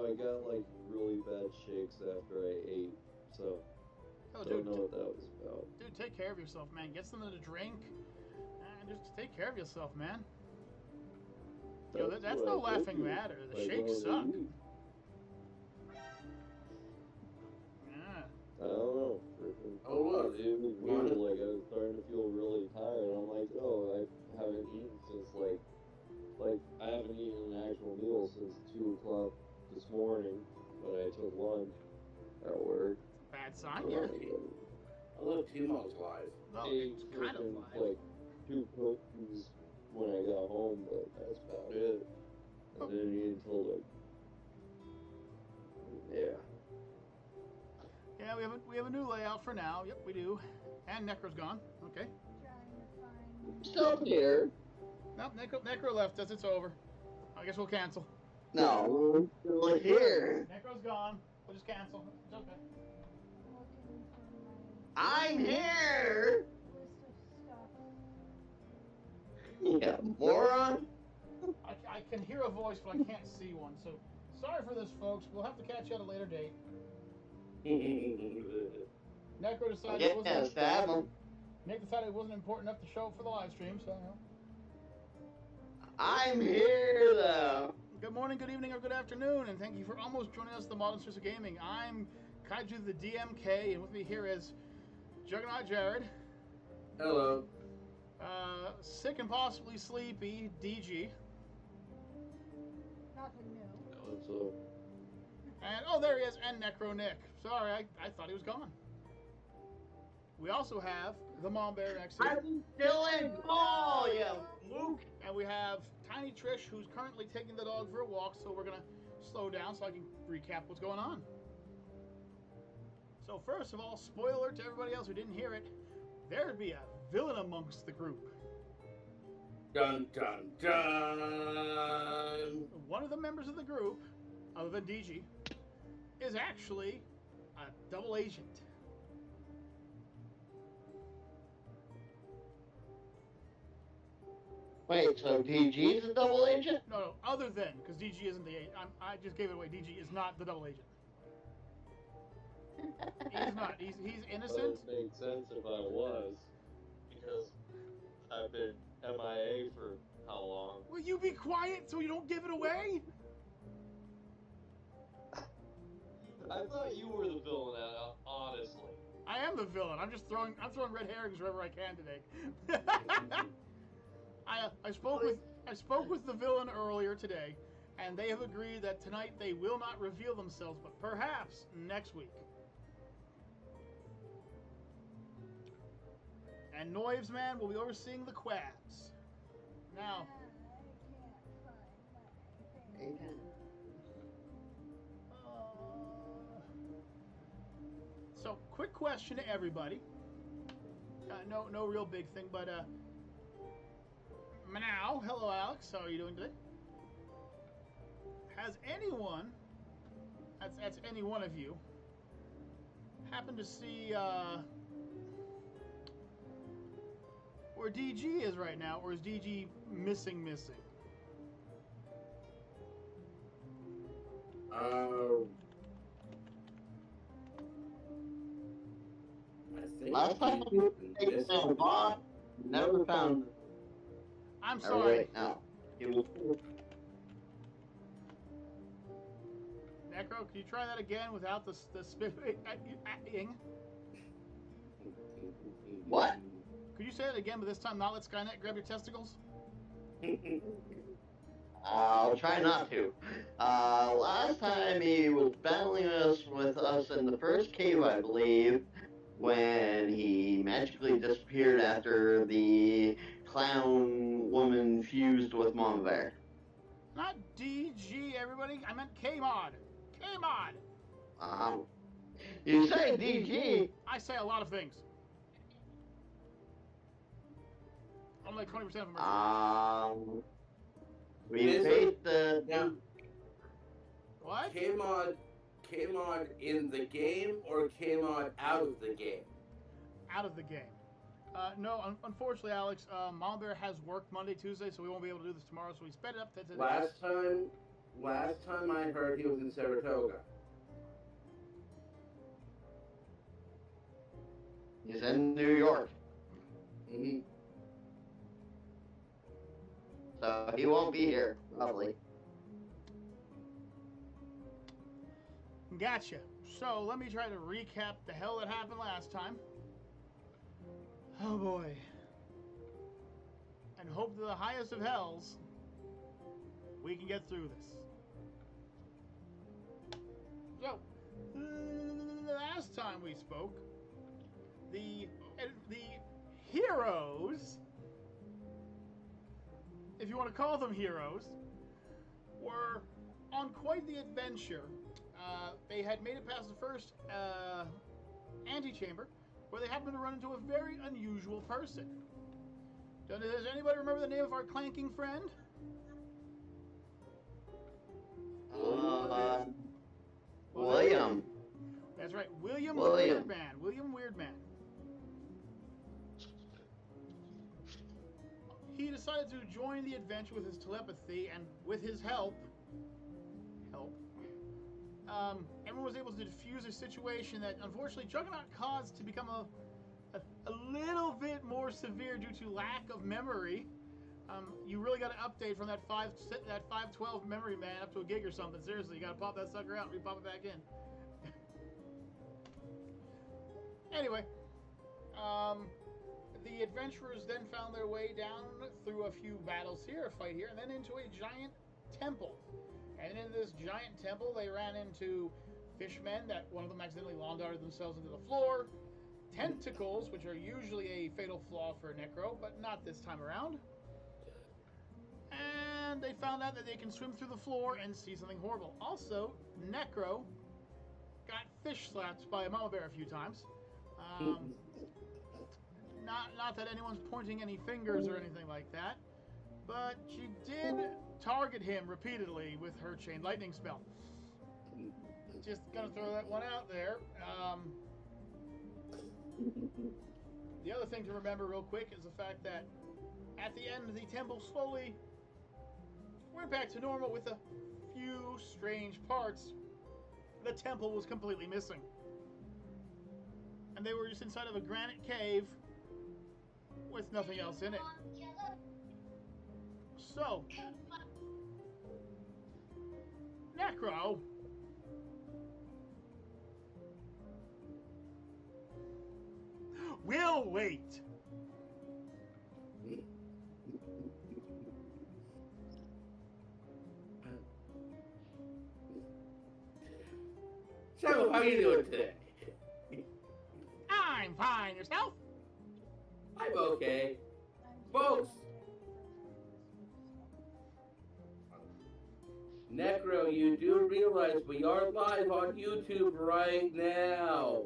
I got like really bad shakes after I ate, so don't know what that was about. Dude, take care of yourself, man. Get something to drink, and just take care of yourself, man. That's no laughing matter. The shakes suck. Yeah. I don't know. Oh, look. It was weird. Like, I was starting to feel really tired. I'm like, oh, I haven't eaten since, like, I haven't eaten an actual meal since 2 o'clock this morning when I took lunch at work. Bad sign, yeah. Oh, look, TMOG's live. No, it's kind of live. Like, 2 cookies when I got home, but that's about it. I didn't eat until, like, yeah. Yeah, we have a new layout for now. Yep, we do. And Necro's gone. Okay. Still here. Nope, Necro left us. It's over. I guess we'll cancel. No, we're still here. Necro's gone. We'll just cancel. It's okay. I'm here. Yeah, moron. I can hear a voice, but I can't see one. So sorry for this, folks. We'll have to catch you at a later date. Necro decided it wasn't. Nick decided it wasn't important enough to show up for the live stream, so. You know. I'm here though. Good morning, good evening, or good afternoon, and thank you for almost joining us at the Modern Sisters of Gaming. I'm Kaiju the DMK, and with me here is Juggernaut Jared. Hello. Sick and possibly sleepy DG. Nothing new. What's up? And oh, there he is, and Necro Nick. Sorry, I thought he was gone. We also have the Mom Bear next to you. I'm still in call, you Luke. And we have Tiny Trish, who's currently taking the dog for a walk, so we're gonna slow down so I can recap what's going on. So first of all, spoiler to everybody else who didn't hear it, there'd be a villain amongst the group. Dun dun dun. One of the members of the group, other than DG, is actually a double agent. Wait, so DG is a double agent? No, other than, because DG isn't the agent. I just gave it away. DG is not the double agent. He's not. He's innocent. That would make sense if I was, because I've been MIA for how long? Will you be quiet so you don't give it away? I thought you were the villain, honestly. I am the villain. I'm throwing red herrings wherever I can today. I spoke with the villain earlier today, and they have agreed that tonight they will not reveal themselves, but perhaps next week. And Noives Man will be overseeing the quabs. Now. So, quick question to everybody. No real big thing, but Now, hello Alex, how are you doing today? Has anyone, that's any one of you, happened to see where DG is right now, or is DG missing? I think last time we taken down bot, never found it. I'm sorry. Right now. It was... Necro, can you try that again without the spitting? What? Could you say that again, but this time not let Skynet grab your testicles? I'll try not to. Last time he was battling with us in the first cave, I believe, when he magically disappeared after the clown woman fused with Mama Bear. Not DG, everybody. I meant K-Mod. K-Mod. You say DG. I say a lot of things. Only like 20% of them are true. We faced the... Yeah. What? K-Mod in the game or K-Mod out of the game? Out of the game. No, unfortunately, Alex, Mama Bear has work Monday, Tuesday, so we won't be able to do this tomorrow, so we sped it up to today. Last time Last time I heard, he was in Saratoga. He's in New York, Mm-hmm. so he won't be here, probably. Gotcha. So let me try to recap the hell that happened last time. Oh boy. And hope to the highest of hells we can get through this. So, last time we spoke, the heroes, if you want to call them heroes, were on quite the adventure. They had made it past the first antechamber, where they happened to run into a very unusual person. Does anybody remember the name of our clanking friend? William. That's right, William William. Weirdman. William Weirdman. He decided to join the adventure with his telepathy, and with his help, everyone was able to defuse a situation that unfortunately Juggernaut caused to become a little bit more severe due to lack of memory. You really got to update from that 512 memory man up to a gig or something. Seriously, you got to pop that sucker out and re-pop it back in. Anyway, the adventurers then found their way down through a few battles here, a fight here, and then into a giant temple. And in this giant temple, they ran into fishmen that one of them accidentally lawn-darted themselves into the floor, tentacles, which are usually a fatal flaw for Necro, but not this time around. And they found out that they can swim through the floor and see something horrible. Also, Necro got fish slapped by a mama bear a few times. Not that anyone's pointing any fingers or anything like that, but she did target him repeatedly with her chain lightning spell. Just gonna throw that one out there. The other thing to remember real quick is the fact that at the end, the temple slowly went back to normal with a few strange parts. The temple was completely missing. And they were just inside of a granite cave with nothing else in it. So, Necro, we'll wait. So, how you doing today? I'm fine. Yourself? I'm okay. Folks, Necro, you do realize we are live on YouTube right now.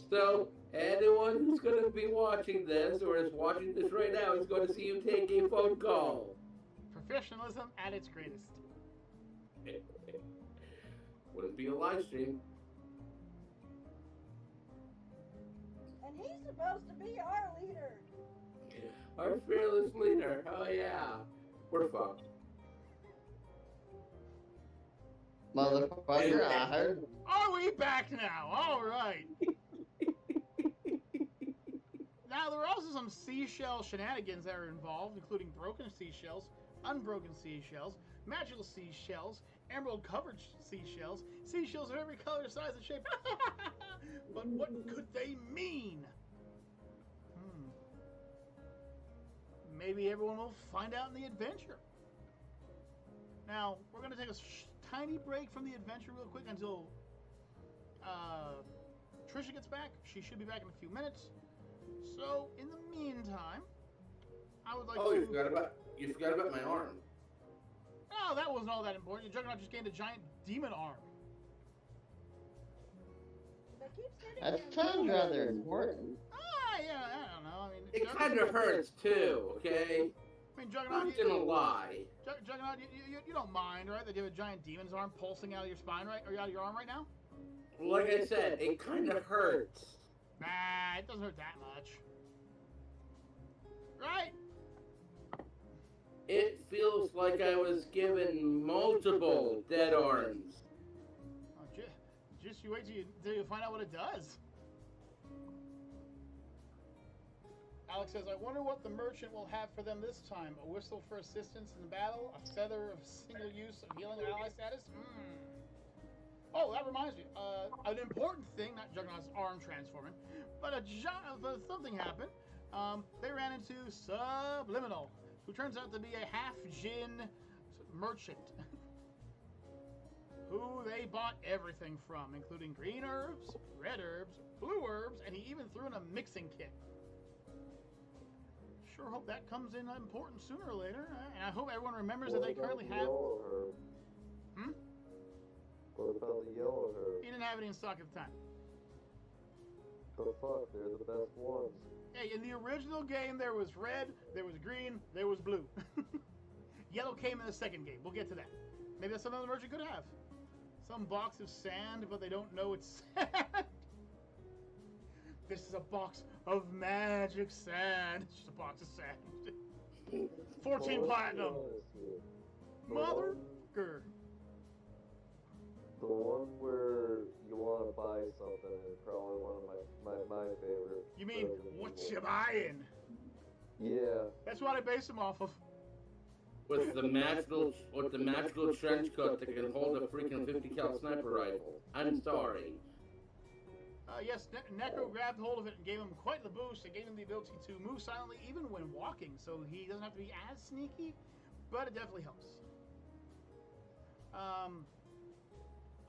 So, anyone who's going to be watching this or is watching this right now is going to see you take a phone call. Professionalism at its greatest. Wouldn't be a live stream. And he's supposed to be our leader. Our fearless leader. Oh yeah. We're fucked. Motherfucker, I heard. Are we back now? All right. Now, there are also some seashell shenanigans that are involved, including broken seashells, unbroken seashells, magical seashells, emerald-covered seashells, seashells of every color, size, and shape. But what could they mean? Maybe everyone will find out in the adventure. Now, we're going to take a tiny break from the adventure real quick until Trisha gets back. She should be back in a few minutes. So, in the meantime, I would like to... You forgot about my arm. Oh, that wasn't all that important. Juggernaut just gained a giant demon arm. That sounds rather important. Yeah, I don't know. I mean, It kind of hurts too, okay? I mean, Juggernaut, I'm gonna lie. Juggernaut, you don't mind, right? That you have a giant demon's arm pulsing out of your spine, right? Or out of your arm right now? Like I said, it kind of hurts. Nah, it doesn't hurt that much. Right? It feels like I was given multiple dead arms. Oh, just you wait till you find out what it does. Alex says, I wonder what the merchant will have for them this time. A whistle for assistance in battle? A feather of single use of healing ally status? Oh, that reminds me. An important thing, not Juggernaut's arm transforming, but something happened. They ran into Subliminal, who turns out to be a half-Jinn merchant, who they bought everything from, including green herbs, red herbs, blue herbs, and he even threw in a mixing kit. Sure hope that comes in important sooner or later, and I hope everyone remembers that they currently have... What about the yellow herb? He didn't have any in stock at the time. The fuck, they're the best ones. Hey, in the original game, there was red, there was green, there was blue. Yellow came in the second game. We'll get to that. Maybe that's something the merchant could have. Some box of sand, but they don't know it's sand. This is a box of magic sand. It's just a box of sand. 14 platinum. Motherfucker. The one where you want to buy something is probably one of my favorite. You mean, what you buying? Yeah. That's what I base them off of. With the magical trench coat that can hold a freaking 50 cal sniper rifle. I'm sorry. Yes, Necro grabbed hold of it and gave him quite the boost. It gave him the ability to move silently even when walking, so he doesn't have to be as sneaky, but it definitely helps.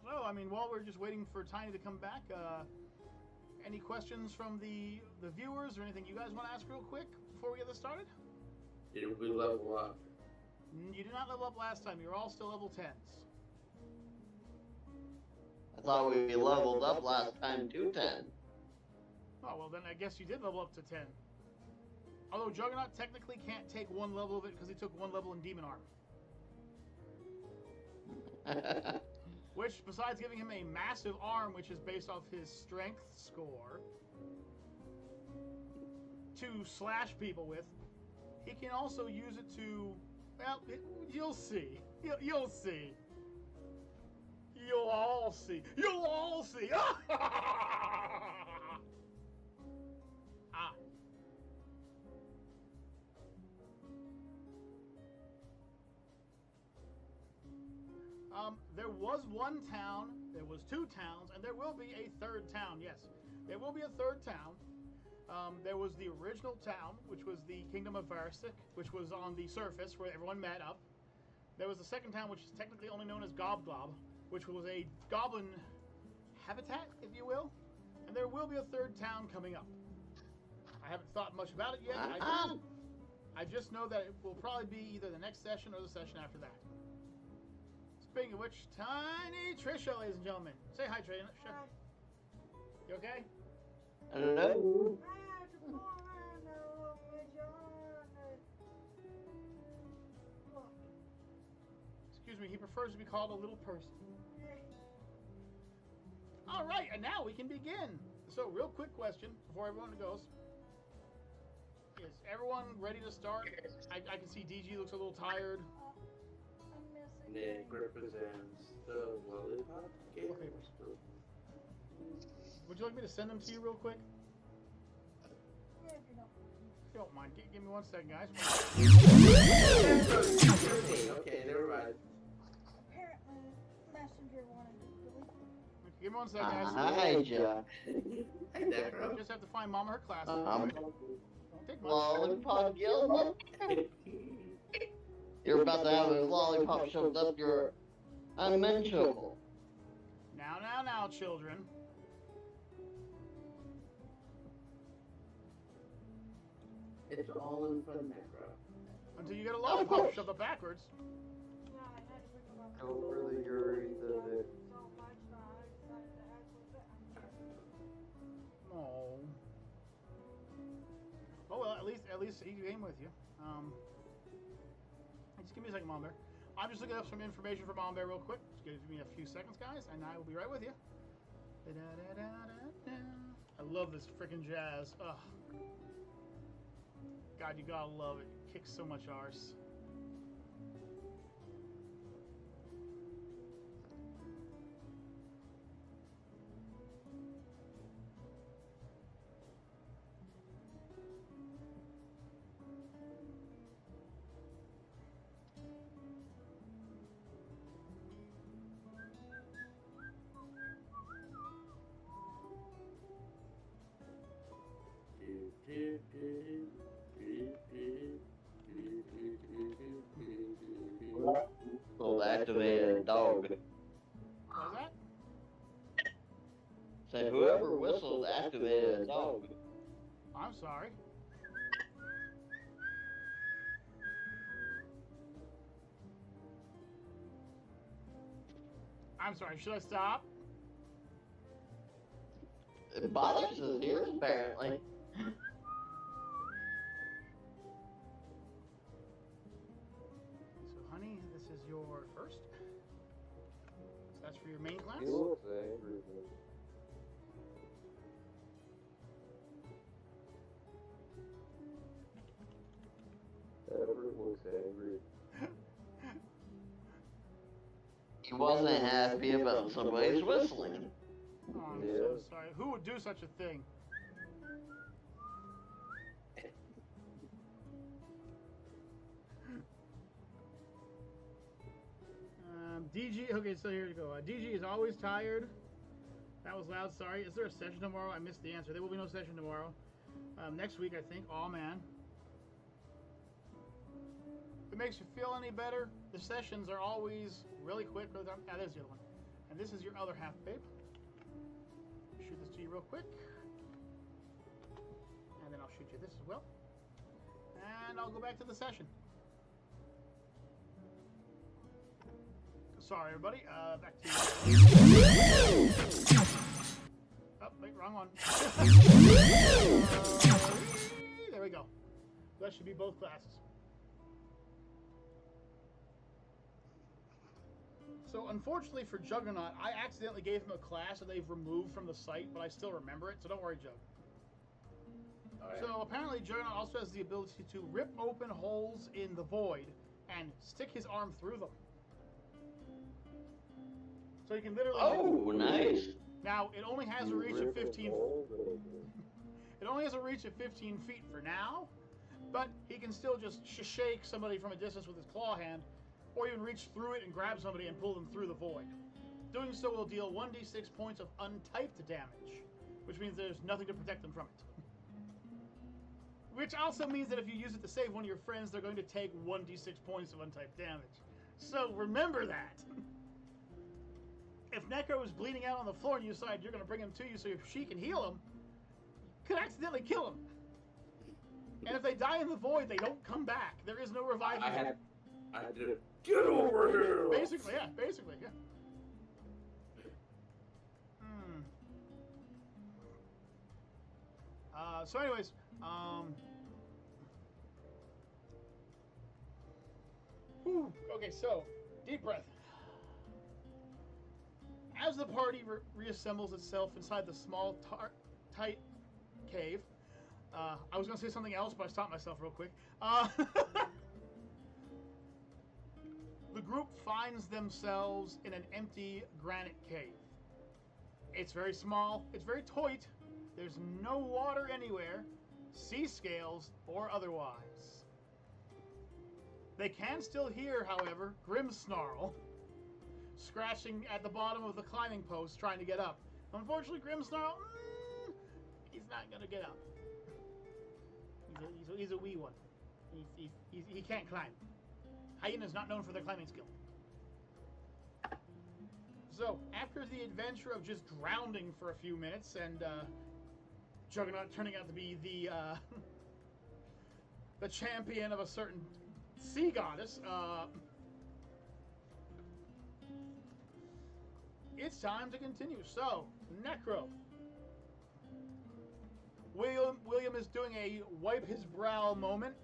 So, I mean, while we're just waiting for Tiny to come back, any questions from the viewers or anything you guys want to ask real quick before we get this started? Did we level up? You did not level up last time. You're all still level 10s. I thought we leveled up last time to 10. Oh, well, then I guess you did level up to 10. Although Juggernaut technically can't take one level of it because he took one level in Demon Arm. Which, besides giving him a massive arm, which is based off his strength score, to slash people with, he can also use it to, well, you'll see. You'll see. You'll all see. You'll all see. There was one town, there was two towns, and there will be a third town, yes. There will be a third town. There was the original town, which was the Kingdom of Varsic, which was on the surface where everyone met up. There was the second town, which is technically only known as Gobglob, which was a goblin habitat, if you will. And there will be a third town coming up. I haven't thought much about it yet. I just know that it will probably be either the next session or the session after that. Speaking of which, Tiny Trisha, ladies and gentlemen. Say hi, Trisha. Hi. You okay? Hello? Excuse me, he prefers to be called a little person. All right, and now we can begin. So, real quick question before everyone goes. Is everyone ready to start? I can see DG looks a little tired. Nick represents the lollipop game. Okay. Would you like me to send them to you real quick? Yeah, if you don't. If you don't mind, give me 1 second, guys. Okay, never mind. Apparently, Messenger wanted to delete it. Okay, give me 1 second, guys. Hi, Jack. Hey, Necro. I just have to find Mama her class. Don't take much. Lollipop Gilbert. You're about to have a lollipop shoved up your unmentionable. Now, children. It's all in front of Necro. Until you get a lollipop shoved up backwards. Yeah, I had to bring them up. Don't really worry that So much that I decided to add with it. Oh. Oh well, at least he came with you. Just give me a second, Mom Bear. I'm just looking up some information for Mom Bear real quick. Just give me a few seconds, guys, and I will be right with you. I love this freaking jazz. Ugh. God, you gotta love it. It kicks so much arse. Will activate a dog. What was that? Said whoever whistled activated a dog. I'm sorry. I'm sorry, should I stop? It bothers his ears, apparently. So, honey, this is your first. So that's for your main class. He looks angry. Everett looks angry. He wasn't happy about somebody's whistling. Oh, I'm Yeah. so sorry. Who would do such a thing? DG, okay, so here we go. DG is always tired. That was loud, sorry. Is there a session tomorrow? I missed the answer. There will be no session tomorrow. Next week, I think. Oh, man. If it makes you feel any better, the sessions are always really quick. There's the other one. And this is your other half, babe. Shoot this to you real quick. And then I'll shoot you this as well. And I'll go back to the session. Sorry, everybody. Back to you. Oh, wait, wrong one. There we go. That should be both classes. So, unfortunately for Juggernaut, I accidentally gave him a class that they've removed from the site, but I still remember it, so don't worry, Jug. Alright. So, apparently, Juggernaut also has the ability to rip open holes in the void and stick his arm through them. So he can literally... Oh, nice. Now, it only has a reach of 15... It only has a reach of 15 feet for now, but he can still just shake somebody from a distance with his claw hand, or even reach through it and grab somebody and pull them through the void. Doing so will deal 1d6 points of untyped damage, which means there's nothing to protect them from it. Which also means that if you use it to save one of your friends, they're going to take 1d6 points of untyped damage. So remember that. If Necro is bleeding out on the floor and you decide you're going to bring him to you so she can heal him, you could accidentally kill him. And if they die in the void, they don't come back. There is no reviving. I had to get over here. Basically, yeah. So anyways, okay, so, deep breath. As the party reassembles itself inside the small, tight cave, I was going to say something else, but I stopped myself real quick. The group finds themselves in an empty granite cave. It's very small, it's very tight, there's no water anywhere, sea scales or otherwise. They can still hear, however, Grim snarl, scratching at the bottom of the climbing post trying to get up. Unfortunately, Grim snarl, he's not going to get up. He's a wee one. He can't climb. Hyena's not known for their climbing skill. So, after the adventure of just drowning for a few minutes and Juggernaut turning out to be the champion of a certain sea goddess, it's time to continue. So, Necro. William is doing a wipe his brow moment.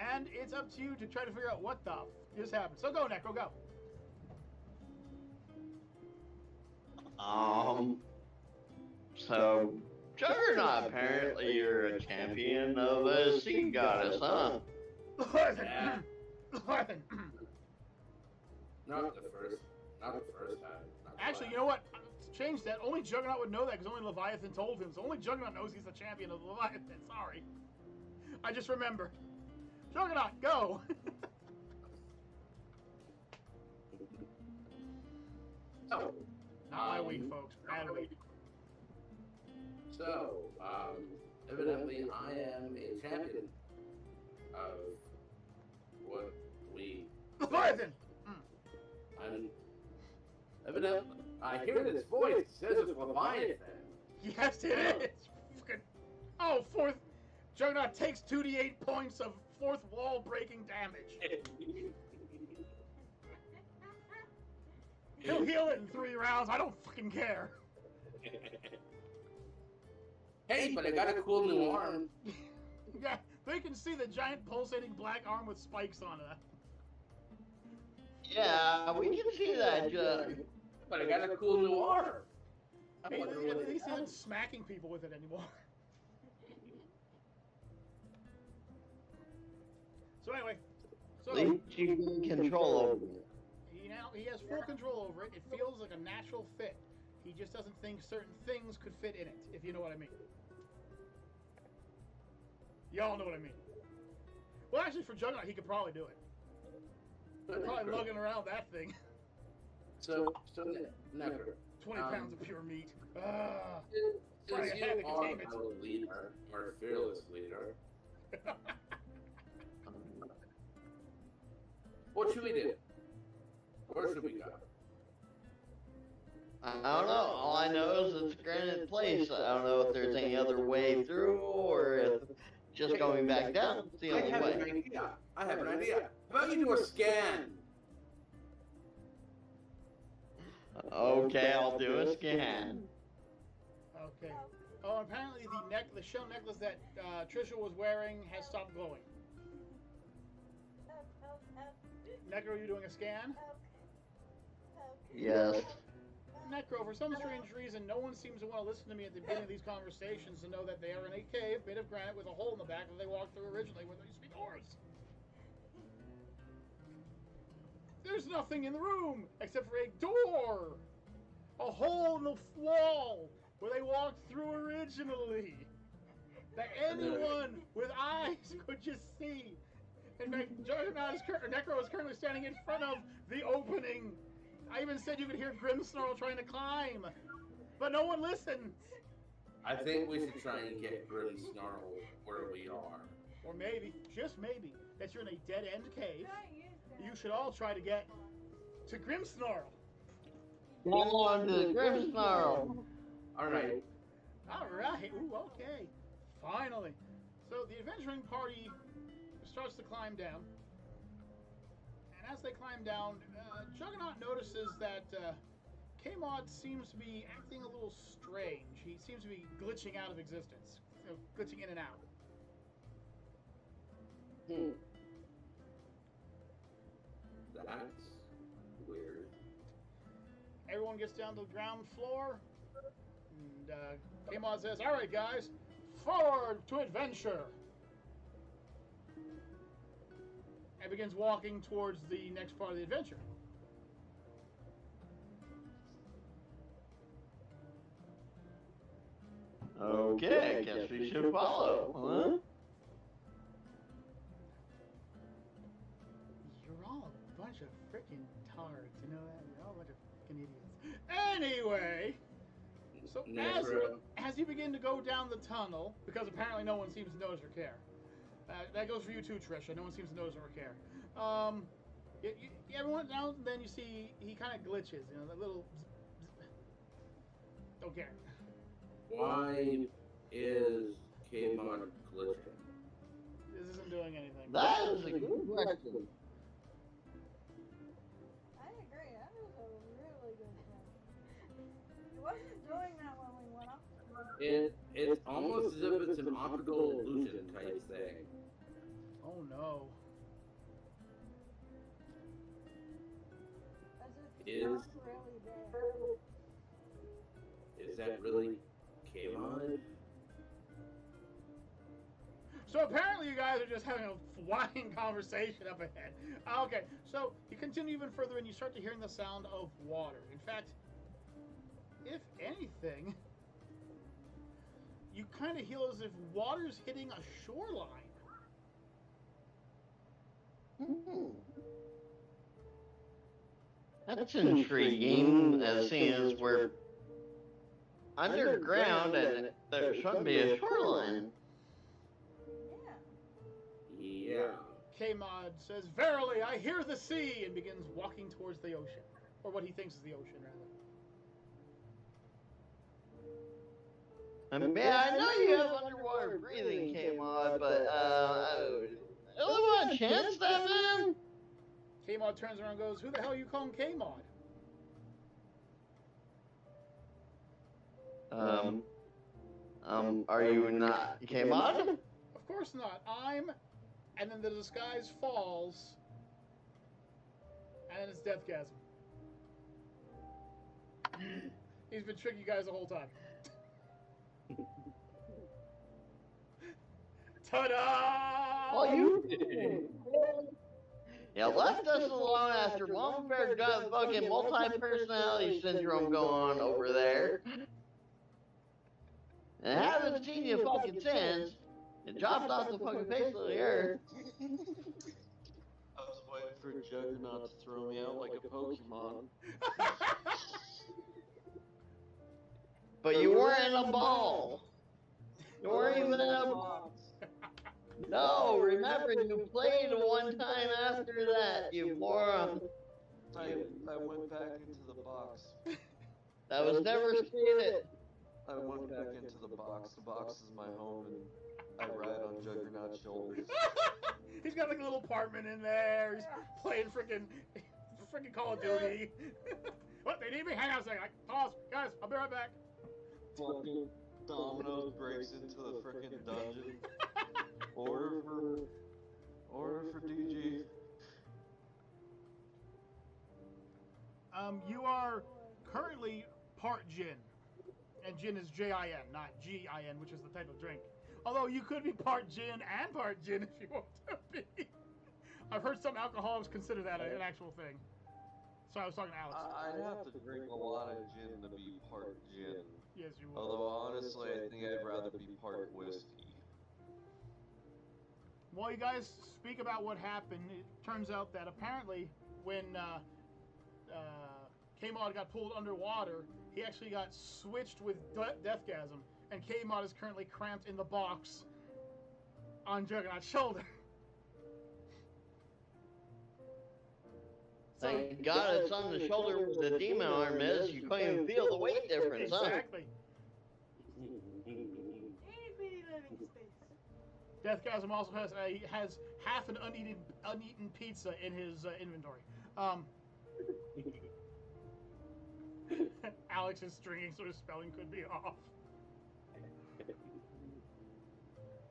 And it's up to you to try to figure out what the just happened. So go, Necro, go. So, Juggernaut, apparently you're a champion of a sea goddess, huh? Yeah. Not the first time. Actually, you know what? To change that, only Juggernaut would know that because only Leviathan told him. So only Juggernaut knows he's the champion of Leviathan. Sorry. I just remember. Juggernaut, go! So, Not my week, folks. Bad week. So, evidently I am a champion of Leviathan! Evidently, I hear this voice. It says it's Leviathan. Yes, it is! Fucking... Oh, fourth... Juggernaut takes 2d8 points of fourth wall breaking damage. He'll heal it in 3 rounds. I don't fucking care. Hey, but I got a cool new arm. Yeah, they can see the giant pulsating black arm with spikes on it. Yeah, we can see that, Jug. But I got a cool new arm. I At wonder what least he's not smacking people with it anymore. So anyway, At least you can control over it. he has full control over it. It feels like a natural fit. He just doesn't think certain things could fit in it, if you know what I mean. Y'all know what I mean. Well, actually, for Juggernaut, he could probably do it. Probably lugging around that thing. So Necker. 20 pounds of pure meat. Since Probably you a havoc are containment. our leader, our fearless leader, what should we do? Where should we go? I don't know. All I know is it's a granite place. I don't know if there's any other way through or if just going back down is the only way. I have an idea. How about you do a scan? Okay, I'll do a scan. Okay. Oh, apparently the shell necklace that Trisha was wearing has stopped glowing. Necro, are you doing a scan? Yes. Necro, for some strange reason, no one seems to want to listen to me at the beginning of these conversations to know that they are in a cave made of granite with a hole in the back that they walked through originally where there used to be doors. There's nothing in the room except for a door! A hole in the wall where they walked through originally that anyone with eyes could just see. In fact, Necro is currently standing in front of the opening. I even said you could hear Grimmsnarl trying to climb, but no one listens. I think we should try and get Grimmsnarl where we are. Or maybe, just maybe, that you're in a dead-end cave. You should all try to get to Grimmsnarl. Go on to the Grimmsnarl. Alright. Alright, ooh, okay. Finally. So the adventuring party starts to climb down. And as they climb down, Juggernaut notices that K-Mod seems to be acting a little strange. He seems to be glitching out of existence. Glitching in and out. That's weird. Everyone gets down to the ground floor. And K-Mod says, alright guys, forward to adventure. And begins walking towards the next part of the adventure. Okay, I guess we should follow, huh? You're all a bunch of freaking tards, you know that? You're all a bunch of freaking idiots. Anyway, so as you begin to go down the tunnel, because apparently no one seems to notice or care. That goes for you too, Trisha. No one seems to notice or care. Everyone now and then you see he kind of glitches, you know, that little. Don't care. Why is K-Mod glitching? This isn't doing anything. That is a good question. I agree. That was a really good thing. He wasn't doing that when we went up. It's almost as if it's an optical illusion type thing. Oh no. As if he was really there. Is that really K-Mod? So apparently you guys are just having a flying conversation up ahead. Okay, so you continue even further and you start to hearing the sound of water. In fact, if anything, you kind of feel as if water's hitting a shoreline. That's intriguing, seeing as we're underground and there shouldn't be a shoreline. Yeah. Yeah. K-Mod says, "Verily, I hear the sea," and begins walking towards the ocean. Or what he thinks is the ocean, rather. I mean, I know you have underwater breathing, K-Mod, but, I only want a chance that, man? K-Mod turns around and goes, "Who the hell are you calling K-Mod?" Are you not K-Mod? Of course not. I'm... And then the disguise falls. And then it's Deathgasm. He's been tricking you guys the whole time. Ta-da! Oh, you... Yeah, left us alone after one fair got fucking multi-personality syndrome going on over there. And haven't seen you fucking since. You dropped off the fucking face of the earth. I was waiting for Juggernaut to throw me out like a Pokemon. But you weren't in a ball. You weren't even in a box. No, remember, you played one time after that, you moron. I went back into the box. That was never stated. I went back into the box. The box is my home, and I ride on Juggernaut's shoulders. He's got like a little apartment in there. He's playing freaking Call of Duty. What? They need me? Hang on a second. Pause, guys. I'll be right back. Fucking Domino's breaks into the freaking dungeon. Order for DG. You are currently part gin, and gin is J-I-N, not G-I-N, which is the type of drink. Although you could be part gin and part gin if you want to be. I've heard some alcoholics consider that an actual thing. So I was talking to Alex. I'd have to drink a lot of gin to be part gin. Yes, you would. Although honestly, I think I'd rather be part whiskey. While you guys speak about what happened, it turns out that apparently when K-Mod got pulled underwater, he actually got switched with Deathgasm, and K-Mod is currently cramped in the box on Juggernaut's shoulder. Thank God it's on the shoulder where the demon arm is. You can't even feel the weight difference, huh? Exactly. Itty-bitty living space. Deathgasm also has half an uneaten pizza in his inventory. Alex is stringing, so his spelling could be off.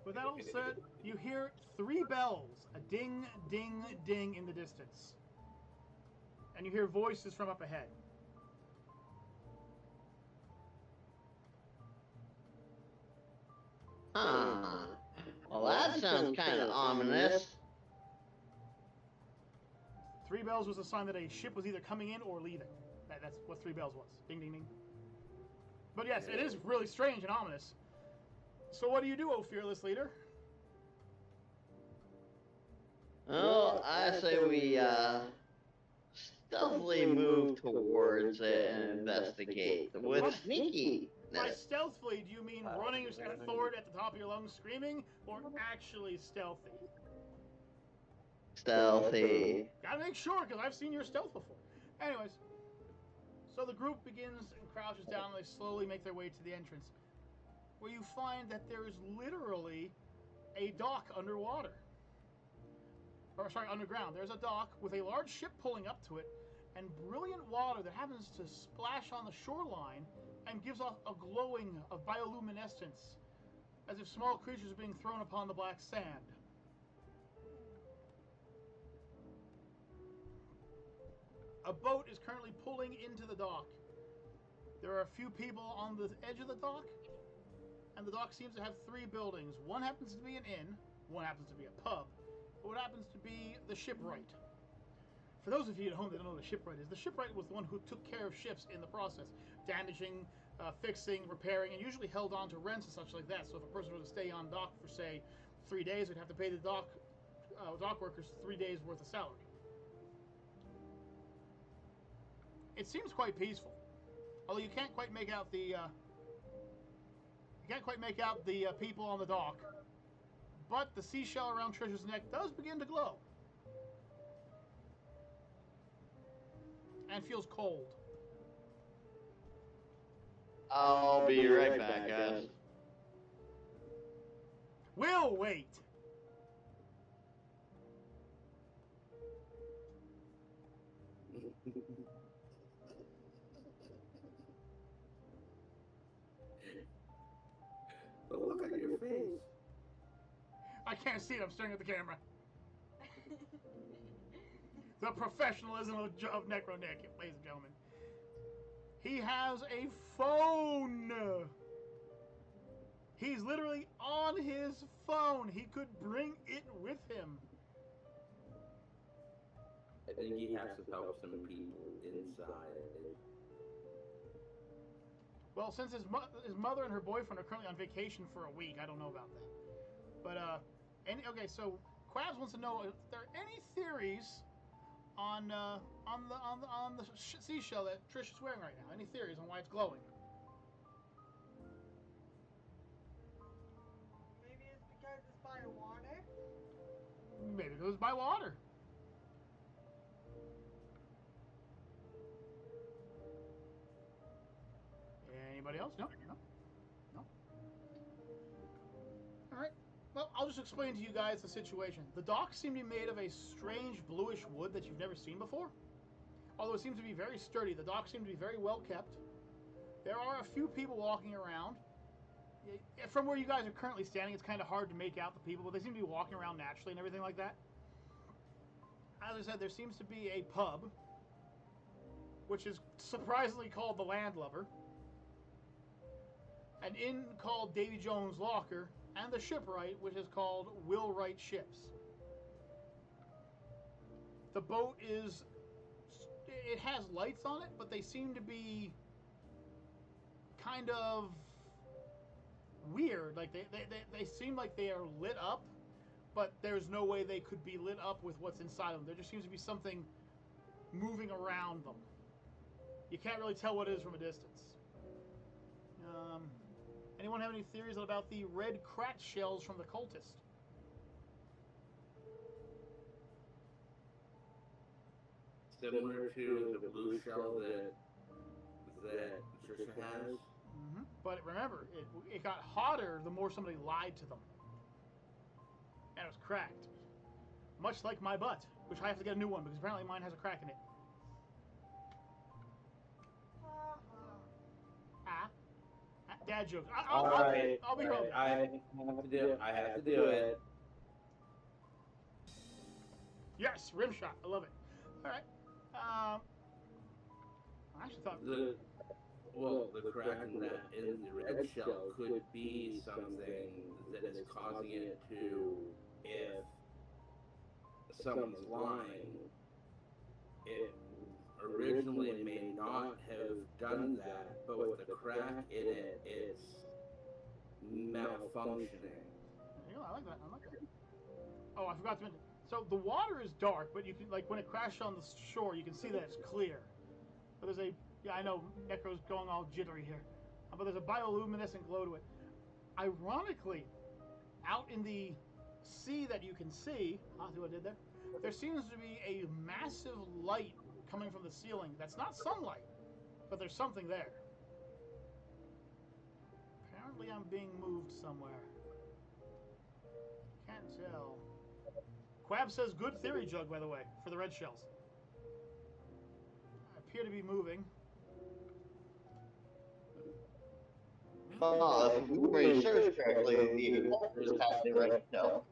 With that all said, you hear 3 bells, a ding, ding, ding in the distance. And you hear voices from up ahead. Huh. Well, that sounds kind of ominous. 3 bells was a sign that a ship was either coming in or leaving. That's what 3 bells was. Ding, ding, ding. But yes, it is really strange and ominous. So what do you do, O fearless leader? Well, I say we, stealthily move towards it and investigate with sneaky. By stealthily, do you mean running forward at the top of your lungs screaming, or actually stealthy? Stealthy. Gotta make sure, because I've seen your stealth before. Anyways, so the group begins and crouches down, and they slowly make their way to the entrance, where you find that there is literally a dock underwater. Or, sorry, underground. There's a dock with a large ship pulling up to it, and brilliant water that happens to splash on the shoreline and gives off a glowing of bioluminescence, as if small creatures are being thrown upon the black sand. A boat is currently pulling into the dock. There are a few people on the edge of the dock, and the dock seems to have 3 buildings. One happens to be an inn, one happens to be a pub, but what happens to be the shipwright. For those of you at home that don't know what a shipwright is, the shipwright was the one who took care of ships in the process, damaging, fixing, repairing, and usually held on to rents and such like that. So if a person were to stay on dock for, say, 3 days, they'd have to pay the dock workers 3 days worth of salary. It seems quite peaceful, although you can't quite make out the people on the dock. but the seashell around Trisha's neck does begin to glow. And feels cold. I'll be right back, guys. We'll wait. The look on your face. I can't see it. I'm staring at the camera. The professionalism of Necro Nick, ladies and gentlemen. He has a phone. He's literally on his phone. He could bring it with him. I think he has to help some people inside. Well, since his mother and her boyfriend are currently on vacation for a week, I don't know about that. But okay, so Quabs wants to know if there are any theories on the seashell that Trish is wearing right now. Any theories on why it's glowing? Maybe it's because it's by water. Maybe it goes by water. Anybody else? No. All right. Well, I'll just explain to you guys the situation. The docks seem to be made of a strange bluish wood that you've never seen before. Although it seems to be very sturdy. The docks seem to be very well kept. There are a few people walking around. From where you guys are currently standing, it's kind of hard to make out the people, but they seem to be walking around naturally and everything like that. As I said, there seems to be a pub, which is surprisingly called the Landlubber, an inn called Davy Jones Locker, and the Shipwright, which is called Will Wright Ships. The boat it has lights on it, but they seem to be kind of weird. Like they seem like they are lit up, but there's no way they could be lit up with what's inside of them. There just seems to be something moving around them. You can't really tell what it is from a distance. Anyone have any theories about the red cracked shells from the cultist? Similar to the blue shell that Trisha has. Mm-hmm. But remember, it got hotter the more somebody lied to them. And it was cracked. Much like my butt, which I have to get a new one because apparently mine has a crack in it. Dad jokes. I'll be home. I have to do it. Yes, rim shot. I love it. All right. I actually thought The crack in the red shell could be something that is causing it to, if someone's lying, it originally may not have done that, but with the crack in it, it's malfunctioning. Yeah, I like that. Oh, I forgot to mention. So the water is dark, but you can, like, when it crashed on the shore, you can see that it's clear. But there's I know Necro's going all jittery here, but there's a bioluminescent glow to it. Ironically, out in the sea that you can see, see what I did there? There seems to be a massive light coming from the ceiling. That's not sunlight, but there's something there. Apparently I'm being moved somewhere. Can't tell. Quab says, good theory, Jug, by the way, for the red shells. I appear to be moving. If we research correctly, the culture is happening right now.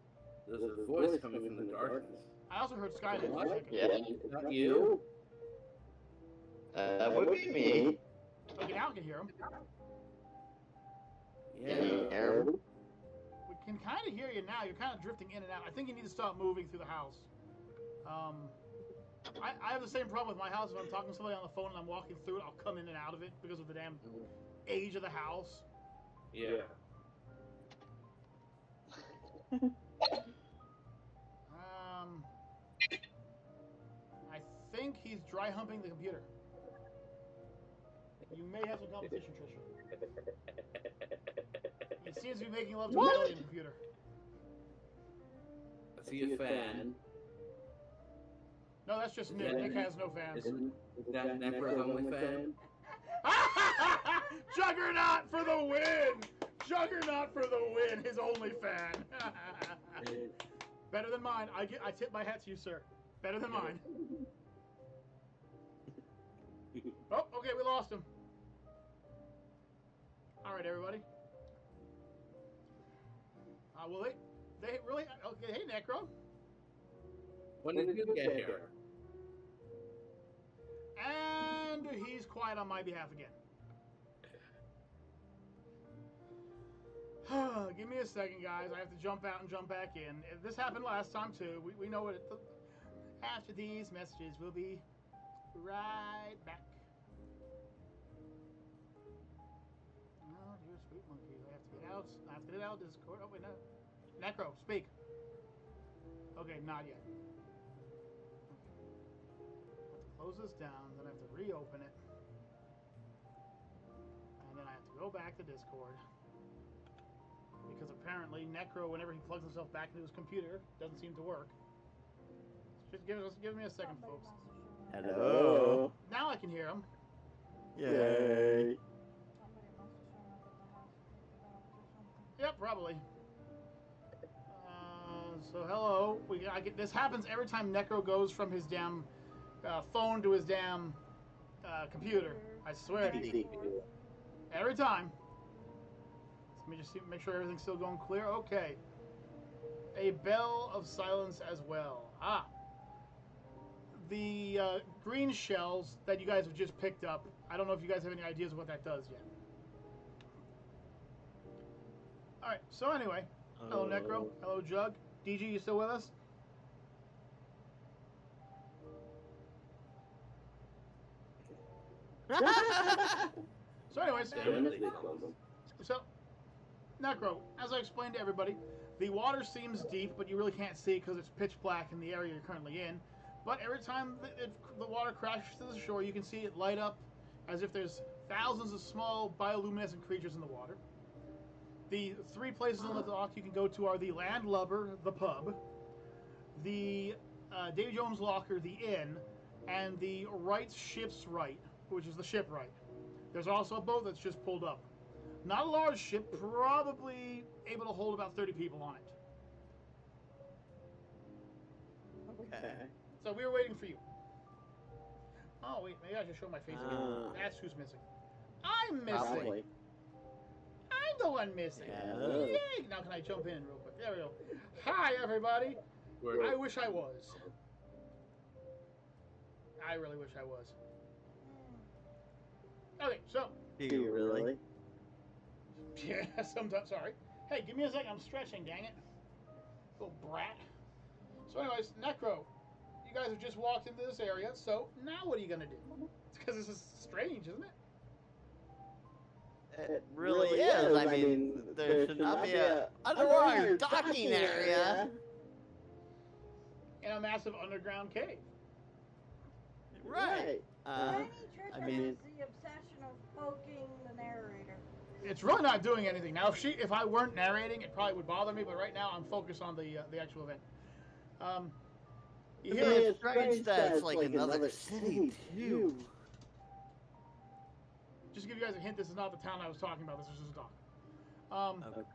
There's a voice coming from the darkness. I also heard Skynet for a second. Yeah. Not you? That would be me. Okay, now I can hear him. Yeah. We can kind of hear you now. You're kind of drifting in and out. I think you need to stop moving through the house. I have the same problem with my house. If I'm talking to somebody on the phone and I'm walking through it, I'll come in and out of it because of the damn age of the house. Yeah. I think he's dry humping the computer. You may have some competition, Trisha. He seems to be making love to an alien computer. see a fan. No, that's just Is Nick. that- Nick has no fans. Is that Necro's only fan? Juggernaut for the win! Juggernaut for the win. His only fan. Better than mine. I tip my hat to you, sir. Better than mine. Oh, okay, we lost him. All right, everybody. Well, they really okay. Hey, Necro. When did you get here? And he's quiet on my behalf again. Give me a second, guys. I have to jump out and jump back in. This happened last time too. We know what. After these messages, we'll be right back. Oh, dear sweet monkeys. I have to get out. I have to get out of Discord. Oh, wait, no. Necro, speak. Okay, not yet. Okay. I have to close this down, then I have to reopen it. And then I have to go back to Discord. Because apparently Necro, whenever he plugs himself back into his computer, doesn't seem to work. Just give me a second, folks. Hello. Now I can hear him. Yay. Somebody must have shown up at the house or something. Yep, probably. So hello. This happens every time Necro goes from his damn phone to his damn computer. I swear to you. Every time. Let me just make sure everything's still going clear. Okay. A bell of silence as well. Ah. The green shells that you guys have just picked up. I don't know if you guys have any ideas of what that does yet. Alright, so anyway. Hello, Necro. Hello, Jug. DG, you still with us? So anyways, so Necro, as I explained to everybody, the water seems deep, but you really can't see it because it's pitch black in the area you're currently in. But every time the water crashes to the shore, you can see it light up as if there's thousands of small bioluminescent creatures in the water. The three places on the dock you can go to are the Landlubber, the pub, the Davy Jones Locker, the inn, and the Wright's Ship's Right, which is the shipwright. There's also a boat that's just pulled up. Not a large ship, probably able to hold about 30 people on it. Okay. So we were waiting for you. Oh, wait, maybe I should show my face again. That's who's missing. I'm missing. Probably. I'm the one missing. Yeah. Yay! Now can I jump in real quick? There we go. Hi, everybody. I wish I was. I really wish I was. Okay, so. Do you really? Yeah, sometimes. Sorry. Hey, give me a second. I'm stretching, dang it. Little brat. So anyways, Necro, you guys have just walked into this area, so now what are you going to do? It's because this is strange, isn't it? It really is. I mean, there should not be a underwater docking area. In a massive underground cave. Right. Tiny Trick I mean- is the obsession of poking the narrator. It's really not doing anything. Now, if I weren't narrating, it probably would bother me, but right now I'm focused on the actual event. You hear It's strange that it's like another city, too. Just to give you guys a hint, this is not the town I was talking about. This is just a dock. Okay.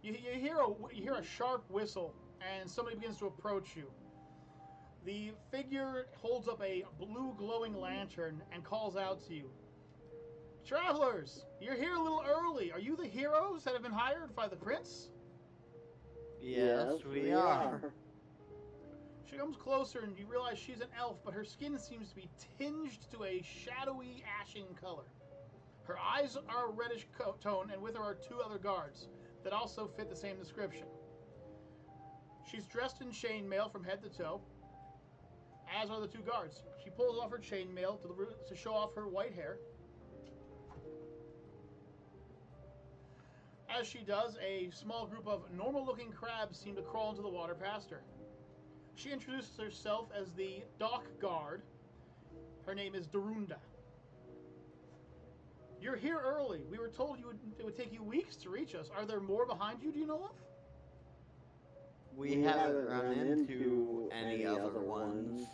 You hear a sharp whistle, and somebody begins to approach you. The figure holds up a blue glowing lantern and calls out to you. Travelers, you're here a little early. Are you the heroes that have been hired by the prince? Yes, we are. She comes closer and you realize she's an elf, but her skin seems to be tinged to a shadowy ashen color. Her eyes are a reddish tone, and with her are two other guards that also fit the same description. She's dressed in chainmail from head to toe, as are the two guards. She pulls off her chainmail to show off her white hair. As she does, a small group of normal-looking crabs seem to crawl into the water past her. She introduces herself as the dock guard. Her name is Darunda. You're here early. We were told it would take you weeks to reach us. Are there more behind you, do you know of? we haven't run into any other ones,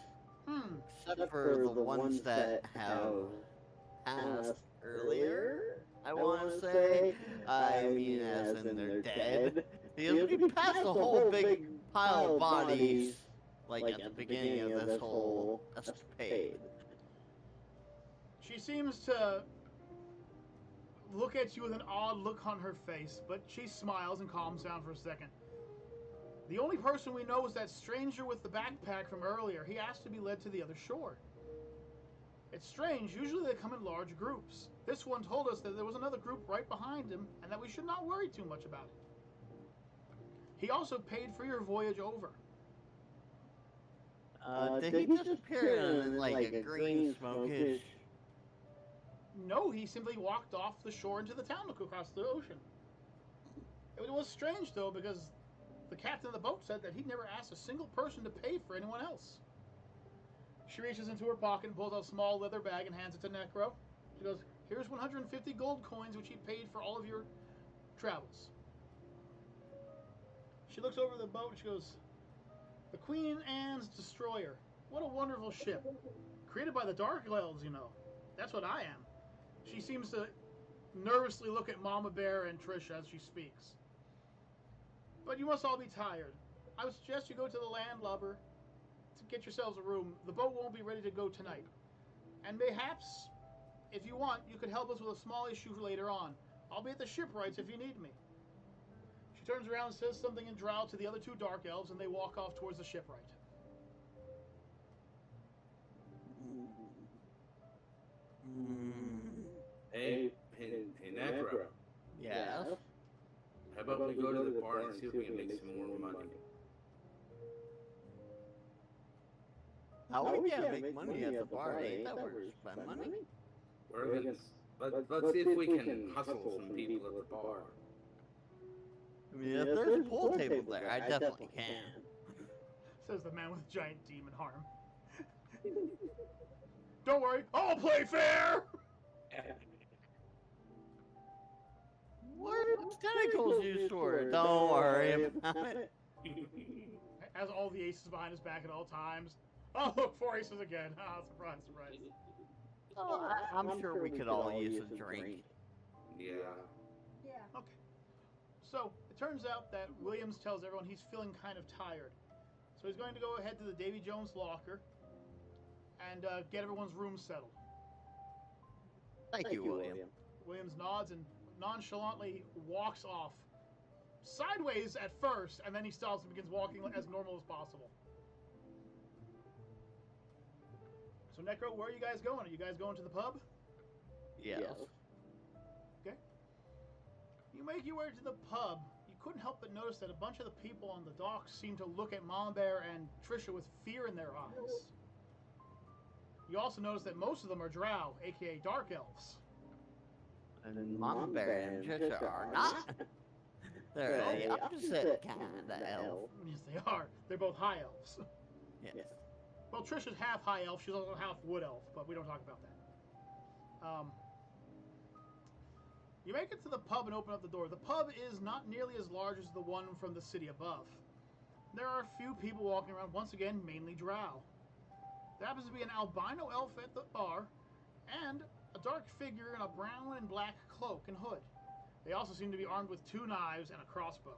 except for the ones that have passed earlier, I want to say. I mean, as in they're dead. Because we passed a whole big pile of bodies, like at the beginning of this whole escapade. She seems to look at you with an odd look on her face, but she smiles and calms down for a second. The only person we know is that stranger with the backpack from earlier. He asked to be led to the other shore. It's strange. Usually they come in large groups. This one told us that there was another group right behind him and that we should not worry too much about it. He also paid for your voyage over. Did he disappear in like a green smokish? No, he simply walked off the shore into the town across the ocean. It was strange, though, because the captain of the boat said that he'd never asked a single person to pay for anyone else. She reaches into her pocket and pulls out a small leather bag and hands it to Necro. She goes, "Here's 150 gold coins, which he paid for all of your travels." She looks over the boat and she goes, "The Queen Anne's Destroyer. What a wonderful ship. Created by the Dark Elves, you know. That's what I am." She seems to nervously look at Mama Bear and Trisha as she speaks. "But you must all be tired. I would suggest you go to the landlubber to get yourselves a room. The boat won't be ready to go tonight. And perhaps, if you want, you could help us with a small issue later on. I'll be at the shipwrights if you need me." She turns around and says something in Drow to the other two Dark Elves, and they walk off towards the shipwright. Hey, Necro. Yes. How about we go to the bar and see if we can make some more money? How we can't make money at the bar? Ain't that where we spend money? Let's see if we can hustle some people at the bar. I mean, if there's a pool table there, I definitely can. Says the man with giant demon arm. "Don't worry, I'll play fair!" What tentacles you store? Don't worry about it. Has all the aces behind his back at all times. Oh, look, 4 aces again. Ah, surprise, surprise. Oh, I'm sure we could all use a drink. Yeah. Yeah. Okay. So, it turns out that Williams tells everyone he's feeling kind of tired. So he's going to go ahead to the Davy Jones locker and get everyone's room settled. Thank you, William. Williams nods and nonchalantly walks off. Sideways at first, and then he stops and begins walking as normal as possible. So, Necro, where are you guys going? Are you guys going to the pub? Yes. Okay. You make your way to the pub. You couldn't help but notice that a bunch of the people on the docks seem to look at Mama Bear and Trisha with fear in their eyes. You also notice that most of them are Drow, aka Dark Elves. And Mama Bear and Trisha are not. They're the opposite kind of elf. Yes, they are. They're both high elves. Yes. Well, Trisha's half high elf. She's also half wood elf, but we don't talk about that. You make it to the pub and open up the door. The pub is not nearly as large as the one from the city above. There are a few people walking around, once again, mainly Drow. There happens to be an albino elf at the bar, and a dark figure in a brown and black cloak and hood. They also seem to be armed with 2 knives and a crossbow.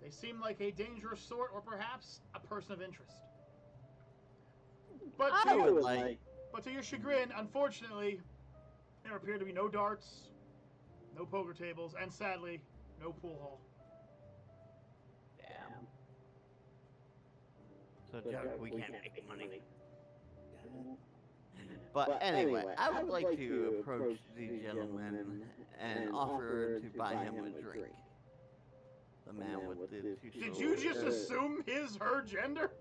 They seem like a dangerous sort, or perhaps a person of interest. But to your chagrin, unfortunately, there appear to be no darts, no poker tables, and sadly, no pool hall. Damn. So, Jack, we can't make money. But anyway, I would like to approach these gentlemen and offer to buy him a drink. The man with the 2 Did you just assume her gender?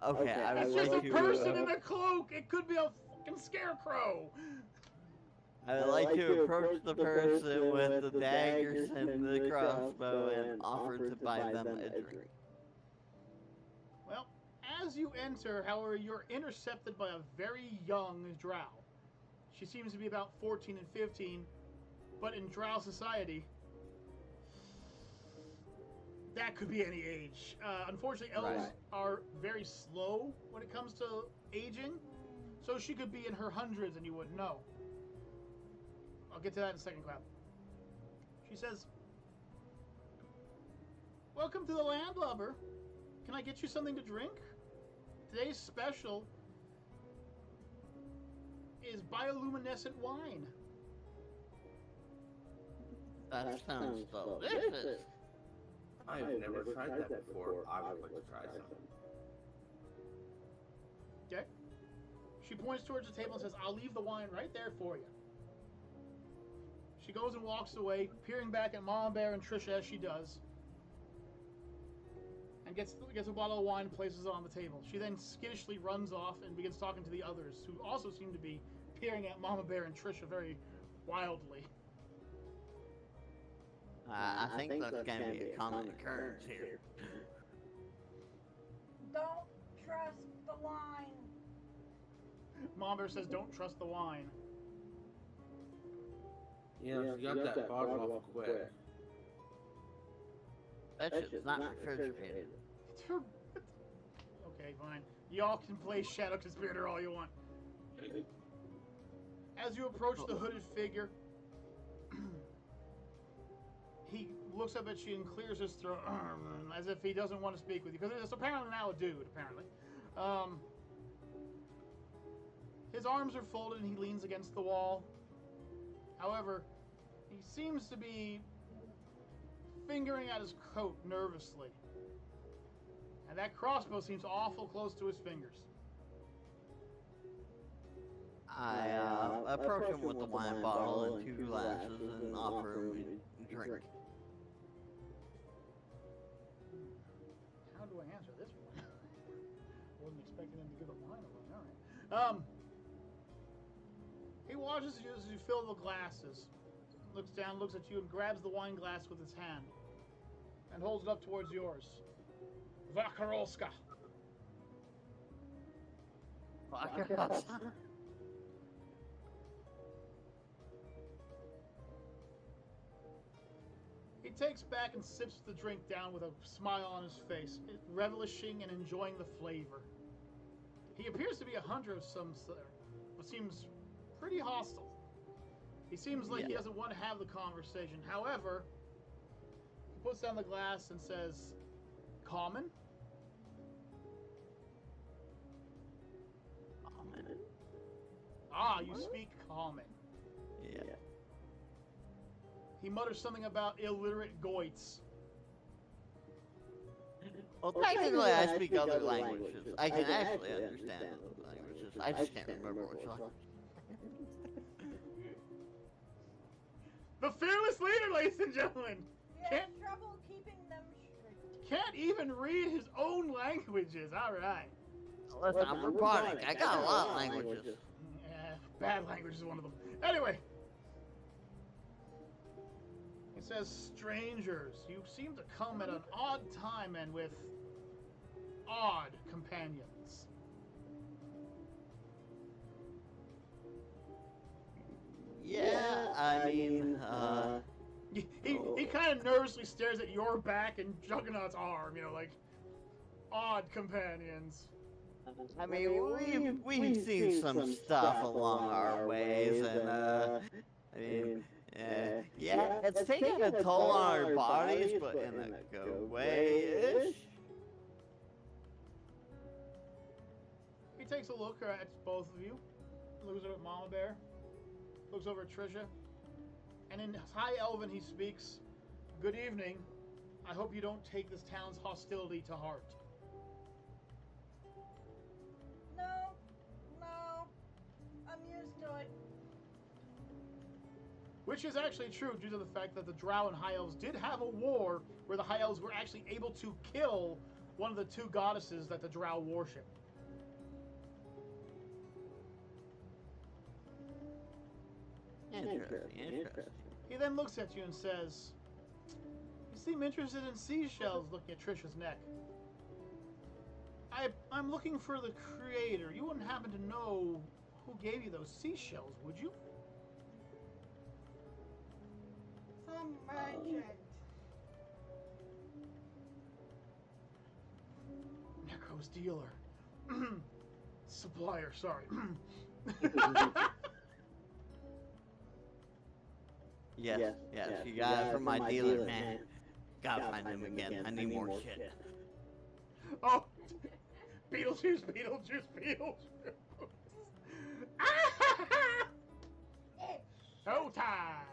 Okay, I It's would just like a to. person in a cloak. It could be a fucking scarecrow. I would like to approach the person with the daggers and the crossbow and offer to buy them a drink. Well, as you enter, however, you're intercepted by a very young Drow. She seems to be about 14 and 15, but in Drow society, That could be any age. Unfortunately, elves Right. are very slow when it comes to aging, so she could be in her hundreds and you wouldn't know. I'll get to that in a second, Cloud. She says, "Welcome to the Landlubber. Can I get you something to drink? Today's special is bioluminescent wine." That sounds delicious. I've never tried that before. I would like to try some. Okay. She points towards the table and says, "I'll leave the wine right there for you." She goes and walks away, peering back at Mama Bear and Trisha as she does, and gets a bottle of wine and places it on the table. She then skittishly runs off and begins talking to the others, who also seem to be peering at Mama Bear and Trisha very wildly. I think that's going to be a common occurrence here. Don't trust the wine. Mama Bear says, "Don't trust the wine." Yeah, she got that bottle off quick. That shit's not refrigerated. It's her... Okay, fine. Y'all can play Shadow Conspirator all you want. As you approach the hooded figure, he looks up at you and clears his throat as if he doesn't want to speak with you, because it's apparently now a dude, apparently. His arms are folded and he leans against the wall. However, he seems to be fingering at his coat nervously. And that crossbow seems awful close to his fingers. I approach him with the wine bottle and 2 glasses and offer him a drink. How do I answer this one? Wasn't expecting him to give a wine away. All right. He watches you as you fill the glasses, looks down, looks at you, and grabs the wine glass with his hand and holds it up towards yours. Vakarolska. He takes back and sips the drink down with a smile on his face, relishing and enjoying the flavor. He appears to be a hunter of some sort, but seems pretty hostile. He seems like he doesn't want to have the conversation. However, he puts down the glass and says, "Common?" Common? "Ah, you speak common." Yeah. He mutters something about illiterate goits. Well, technically I speak other languages. I can actually understand those languages. I just can't remember which one. The fearless leader, ladies and gentlemen! He has trouble keeping them straight. Can't even read his own languages. Alright. Listen, I'm robotic. I got a lot of languages. Yeah, bad language is one of them. Anyway. It says, "Strangers, you seem to come at an odd time and with odd companions." Yeah, I mean, He kind of nervously stares at your back and Juggernaut's arm, you know, like, odd companions. I mean, we've seen some stuff along our ways, and, I mean, yeah, it's taking a toll on our bodies, but in a good way-ish. He takes a look at both of you, looks over at Mama Bear, looks over at Trisha, and in High Elven he speaks, "Good evening. I hope you don't take this town's hostility to heart." No, I'm used to it. Which is actually true due to the fact that the Drow and High Elves did have a war where the High Elves were actually able to kill one of the 2 goddesses that the Drow worship. Interesting. He then looks at you and says, "You seem interested in seashells," looking at Trisha's neck. I'm looking for the creator. You wouldn't happen to know who gave you those seashells, would you?" Some merchant. arms dealer. Supplier, sorry. Yes, you got it from my dealer, man. Gotta find him again. I need more shit. Oh, Beetlejuice, Beetlejuice, Beetlejuice. Showtime.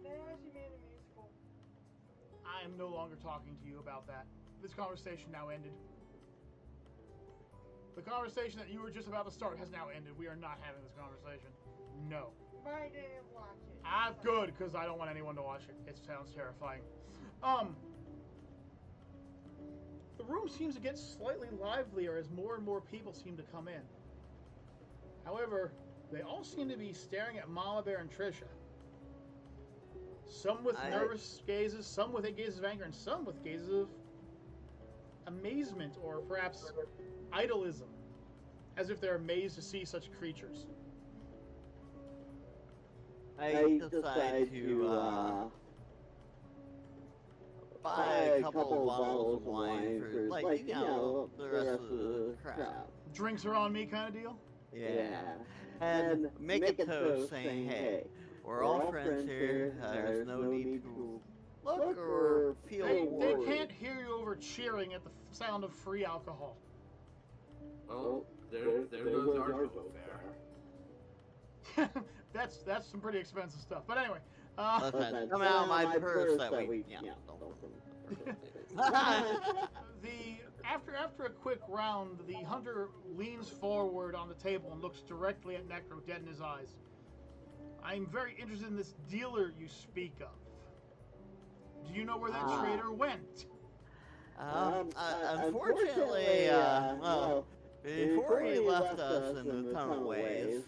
They actually made a musical. I am no longer talking to you about that. This conversation now ended. The conversation that you were just about to start has now ended. We are not having this conversation. No. But I didn't watch it. I'm good, because I don't want anyone to watch it. It sounds terrifying. The room seems to get slightly livelier as more and more people seem to come in. However, they all seem to be staring at Mama Bear and Trisha. Some with nervous gazes, some with gazes of anger, and some with gazes of amazement or perhaps idolism, as if they're amazed to see such creatures. I decide to buy a couple of bottles of wine for, like, you know, the rest of the crowd. Drinks are on me kind of deal? Yeah. And make a toast saying, hey, we're all friends here. There's no need to look or feel They worried. can't hear you over cheering at the sound of free alcohol. Well, there goes our bill fare. That's some pretty expensive stuff. But anyway, Listen, come out of my purse that we, after a quick round, the hunter leans forward on the table and looks directly at Necro, dead in his eyes. I'm very interested in this dealer you speak of. Do you know where that trader went? Unfortunately, well, before he left us in the tunnel ways,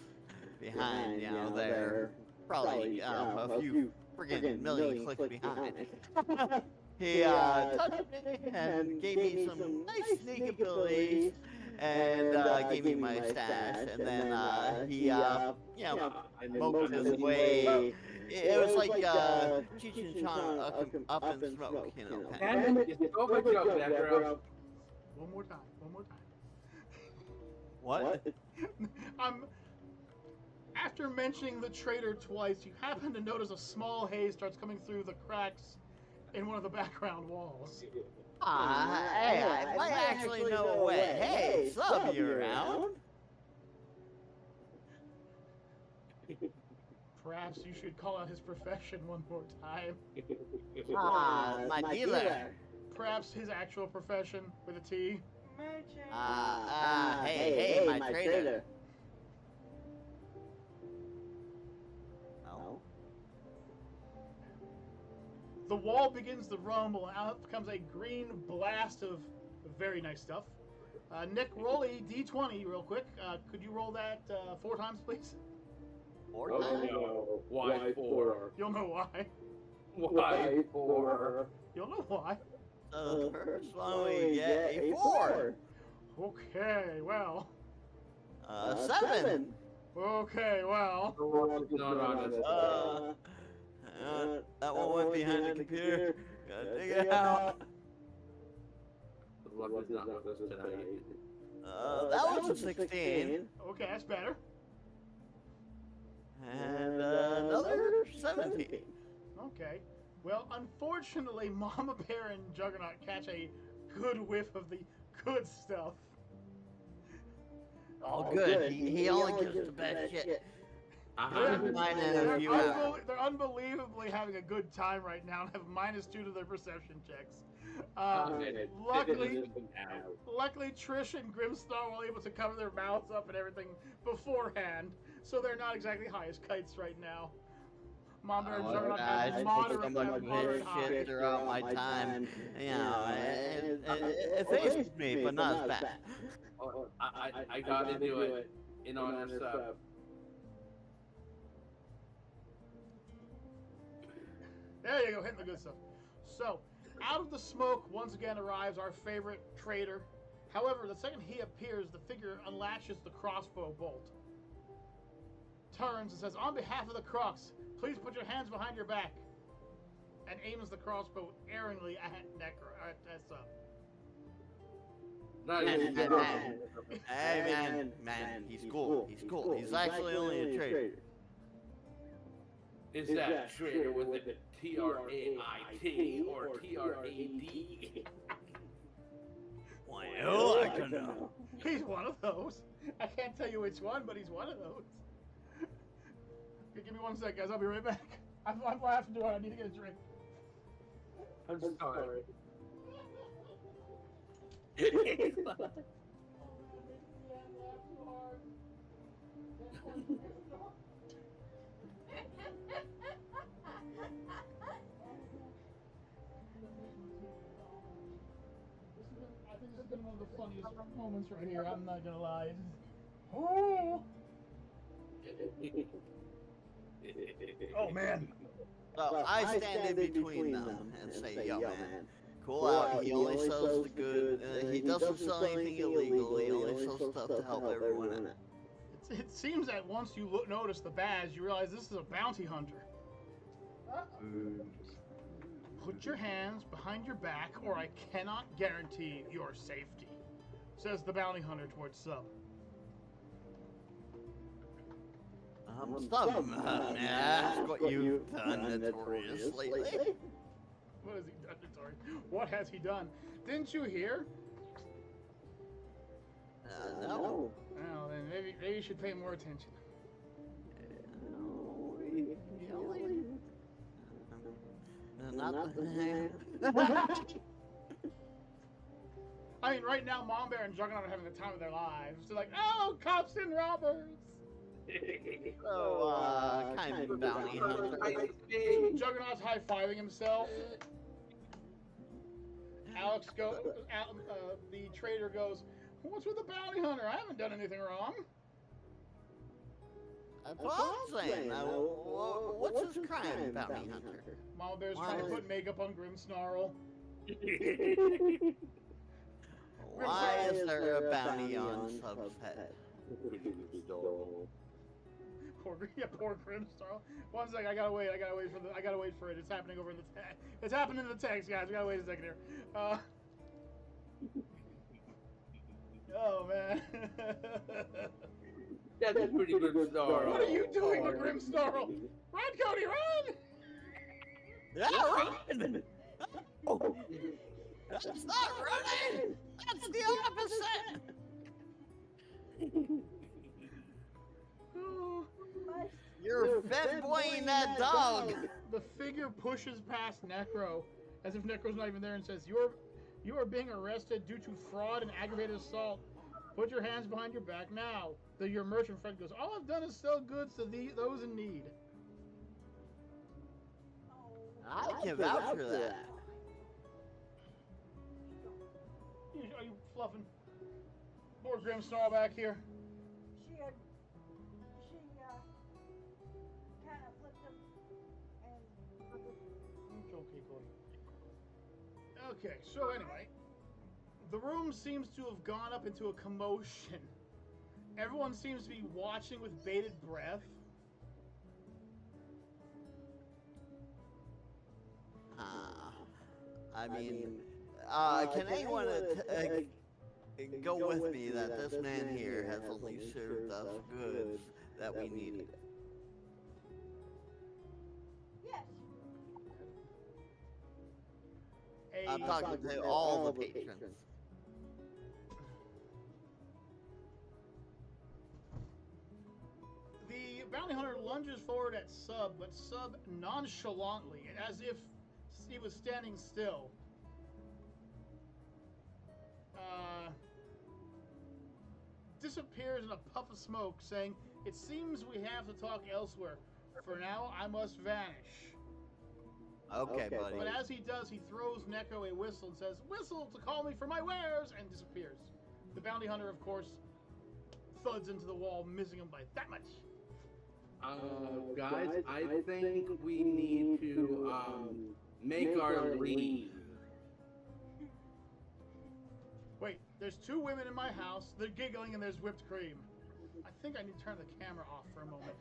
behind, you know, there, probably, a few friggin' million clicks behind, he touched me and gave me some nice sneak abilities and gave me my stash, and then he, you know, smoked his way. It was like Cheech and Chong up in smoke, you know. And you stole my joke, Necro. One more time. What? After mentioning the trader twice, you happen to notice a small haze starts coming through the cracks in one of the background walls. Hey, I might actually know a way. Hey, sub, you around? Perhaps you should call out his profession one more time. My dealer. Perhaps his actual profession with a T. Merchant. Hey, my trader. No. The wall begins to rumble, and out comes a green blast of very nice stuff. Nick, roll a d20 real quick. Could you roll that 4 times, please? 4 Oh times? no. Why 4? You'll know why. Why 4? You'll know why. The first one we get a 4. Okay, well. 7. Okay, well. Not honest. That one went behind the computer. Gotta dig it out. The luck is not with us tonight. That was a 16. Okay, that's better. And another 17. Okay. Well, unfortunately, Mama Bear and Juggernaut catch a good whiff of the good stuff. All good. He only gives the best shit. They're unbelievably having a good time right now and have -2 to their perception checks. Luckily, Trish and Grimstar were able to cover their mouths up and everything beforehand, so they're not exactly high as kites right now. Mom and Juggernaut have moderate high. Shit throughout my time. You know, it fazes me, but not as bad. I got into it in honor stuff. There you go, hitting the good stuff. So, out of the smoke once again arrives our favorite trader. However, the second he appears, the figure unlatches the crossbow bolt. Turns and says, on behalf of the Crocs, please put your hands behind your back. and aims the crossbow erringly at Sub. Hey, man, he's cool. He's cool. He's actually only a traitor. Is that traitor with a TRAIT or TRAD? Well, I don't know. He's one of those. I can't tell you which one, but he's one of those. Okay, give me 1 sec, guys. I'll be right back. I have to do it. I need to get a drink. I'm sorry. I think this has been one of the funniest moments right here. I'm not gonna lie. Oh! Oh man! So I stand in between them and say, yo, man, cool out. He only sells the good. He doesn't sell anything illegal. He only sells stuff to help everyone out. It seems that once you notice the badge, you realize this is a bounty hunter. Put your hands behind your back, or I cannot guarantee your safety, says the bounty hunter towards Sub. Stop, man. Ask what you've done notoriously. What has he done, Notorious? What has he done? Didn't you hear? No. Well, then maybe you should pay more attention. I mean, right now, Mom Bear and Juggernaut are having the time of their lives. They're like, oh, cops and robbers! Kind of bounty hunter. Juggernaut's high-fiving himself. The trader goes, what's with the bounty hunter? I haven't done anything wrong. That's what I'm saying. What's his crime, bounty hunter? Mama Bear's trying to put makeup on Grimmsnarl. Why is there a bounty on Sub's head? Poor Grimmsnarl. 1 second, I gotta wait for it. It's happening over in the text. It's happening in the text, guys. We gotta wait a second here. Oh man. That's pretty good snarl. What are you doing with Grimmsnarl? Run, Cody, run! Yeah, run! Oh. That's not running! That's the opposite! You're fanboying that dog! The figure pushes past Necro, as if Necro's not even there, and says, You are being arrested due to fraud and aggravated assault. Put your hands behind your back now. Your merchant friend goes, all I've done is sell goods to those in need. I can vouch for that. Are you fluffing? Poor Grimmsnarl back here. She kind of flipped him and... Okay, Cody. Okay, so anyway, the room seems to have gone up into a commotion. Everyone seems to be watching with bated breath. I mean, can anyone go with me that this man here has only served us goods that we needed? Yes. I'm talking to all the patrons. The bounty hunter lunges forward at Sub, but Sub nonchalantly, as if he was standing still, disappears in a puff of smoke, saying, "It seems we have to talk elsewhere. For now, I must vanish." Okay, buddy. But as he does, he throws Neko a whistle and says, "Whistle to call me for my wares," and disappears. The bounty hunter, of course, thuds into the wall, missing him by that much. Guys, I think we need to make our leave. Wait, there's 2 women in my house. They're giggling and there's whipped cream. I think I need to turn the camera off for a moment.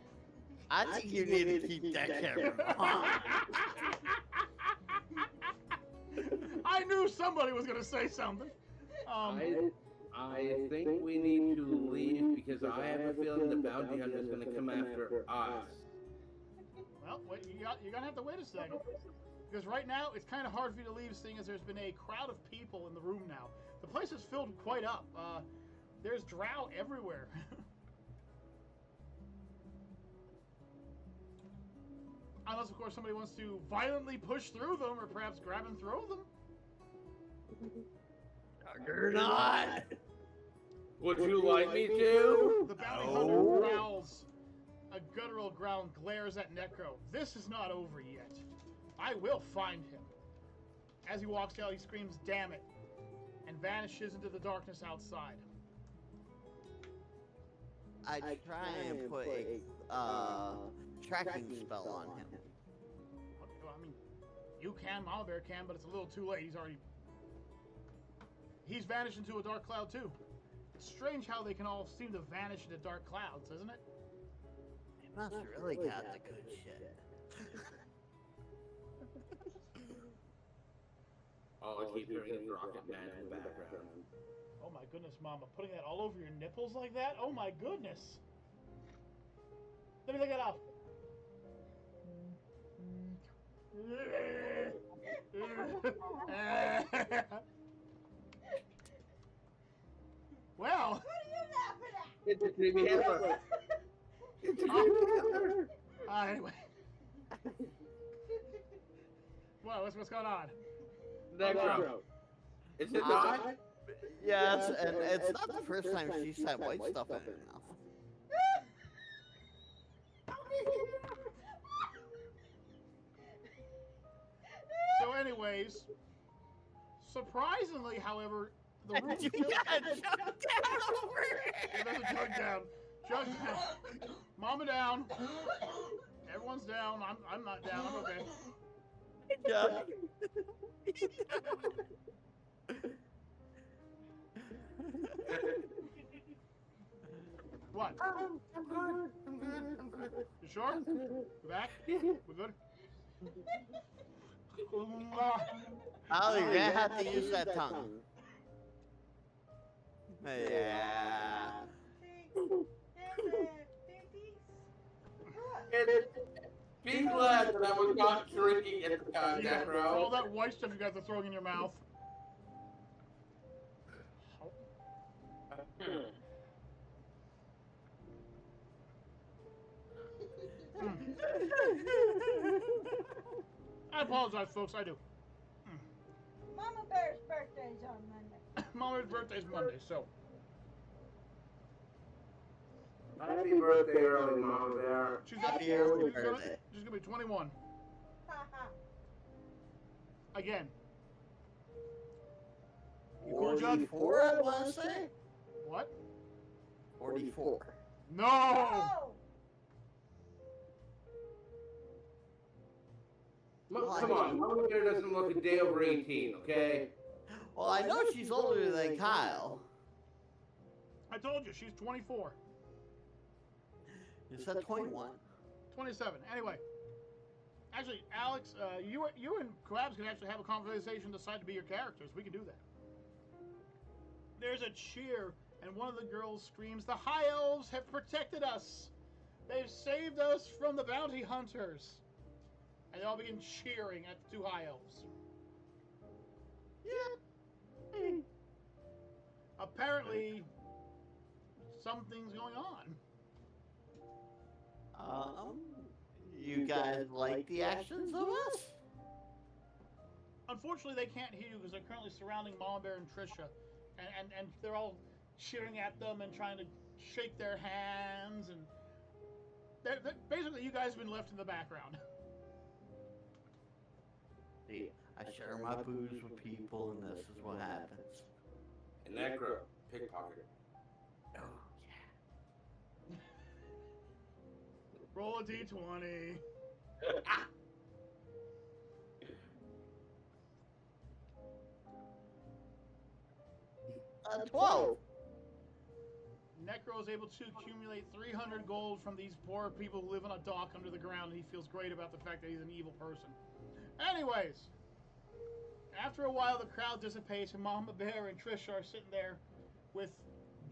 I think you need to keep that camera on. I knew somebody was gonna say something. I think we need to leave because I have a feeling the bounty hunter is going to come after us. Well, wait, you're gonna have to wait a second. Because right now, it's kind of hard for you to leave, seeing as there's been a crowd of people in the room now. The place is filled quite up. There's drow everywhere. Unless, of course, somebody wants to violently push through them, or perhaps grab and throw them. Or not. Would you like me to? The bounty hunter growls. A guttural growl and glares at Necro. This is not over yet. I will find him. As he walks out, he screams, "Damn it," and vanishes into the darkness outside. I try and put a tracking spell on him. Well, I mean, you can, Mama Bear can, but it's a little too late. He's vanished into a dark cloud too. It's strange how they can all seem to vanish into dark clouds, isn't it? He must really got the good shit. Oh, I keep hearing his rocket man in the background. Oh my goodness, Mama. Putting that all over your nipples like that? Oh my goodness. Let me look it up. Well. What are you laughing at? It's a creepy hammer. Anyway. Well, what's going on? Necro. Is it not? Yes, and it's not the first time she's had white stuff in her mouth. So anyways, surprisingly, however, the room You got chucked down over Yeah, there's a jug down. Jug down. Mama down. Everyone's down. I'm not down. I'm okay. here. What? I'm good. You sure? We're back? We're good? Oh, you're gonna have to use that tongue. Yeah. Be glad that I was not drinking at the time, Yeah, Necro. all that white stuff you guys are throwing in your mouth. I apologize, folks. I do. Mama Bear's birthday's on Monday. Mama's birthday's Monday, so. Happy birthday, early Mama Bear. She's gonna be 21. Haha. Again. You cool, Judd? 44, I want to say? What? 44. No! Oh! Come on, Mama Bear doesn't look a day over 18, okay? Well, I know she's older than Kyle. I told you, she's 24. You said 21. 27. Anyway. Actually, Alex, you and Krabs can actually have a conversation, decide to be your characters. We can do that. There's a cheer, and one of the girls screams, "The High Elves have protected us! They've saved us from the bounty hunters!" And they all begin cheering at the two High Elves. Yeah. Apparently, something's going on. You guys like the actions of us? Unfortunately, they can't hear you because they're currently surrounding Mama Bear and Trisha. And they're all cheering at them and trying to shake their hands. And basically, you guys have been left in the background. See, I share my booze with people, and this is what happens. And Necro, pickpocket. Oh, Roll a d20. 12. Necro is able to accumulate 300 gold from these poor people who live on a dock under the ground, and he feels great about the fact that he's an evil person. Anyways, After a while, the crowd dissipates, and Mama Bear and Trisha are sitting there with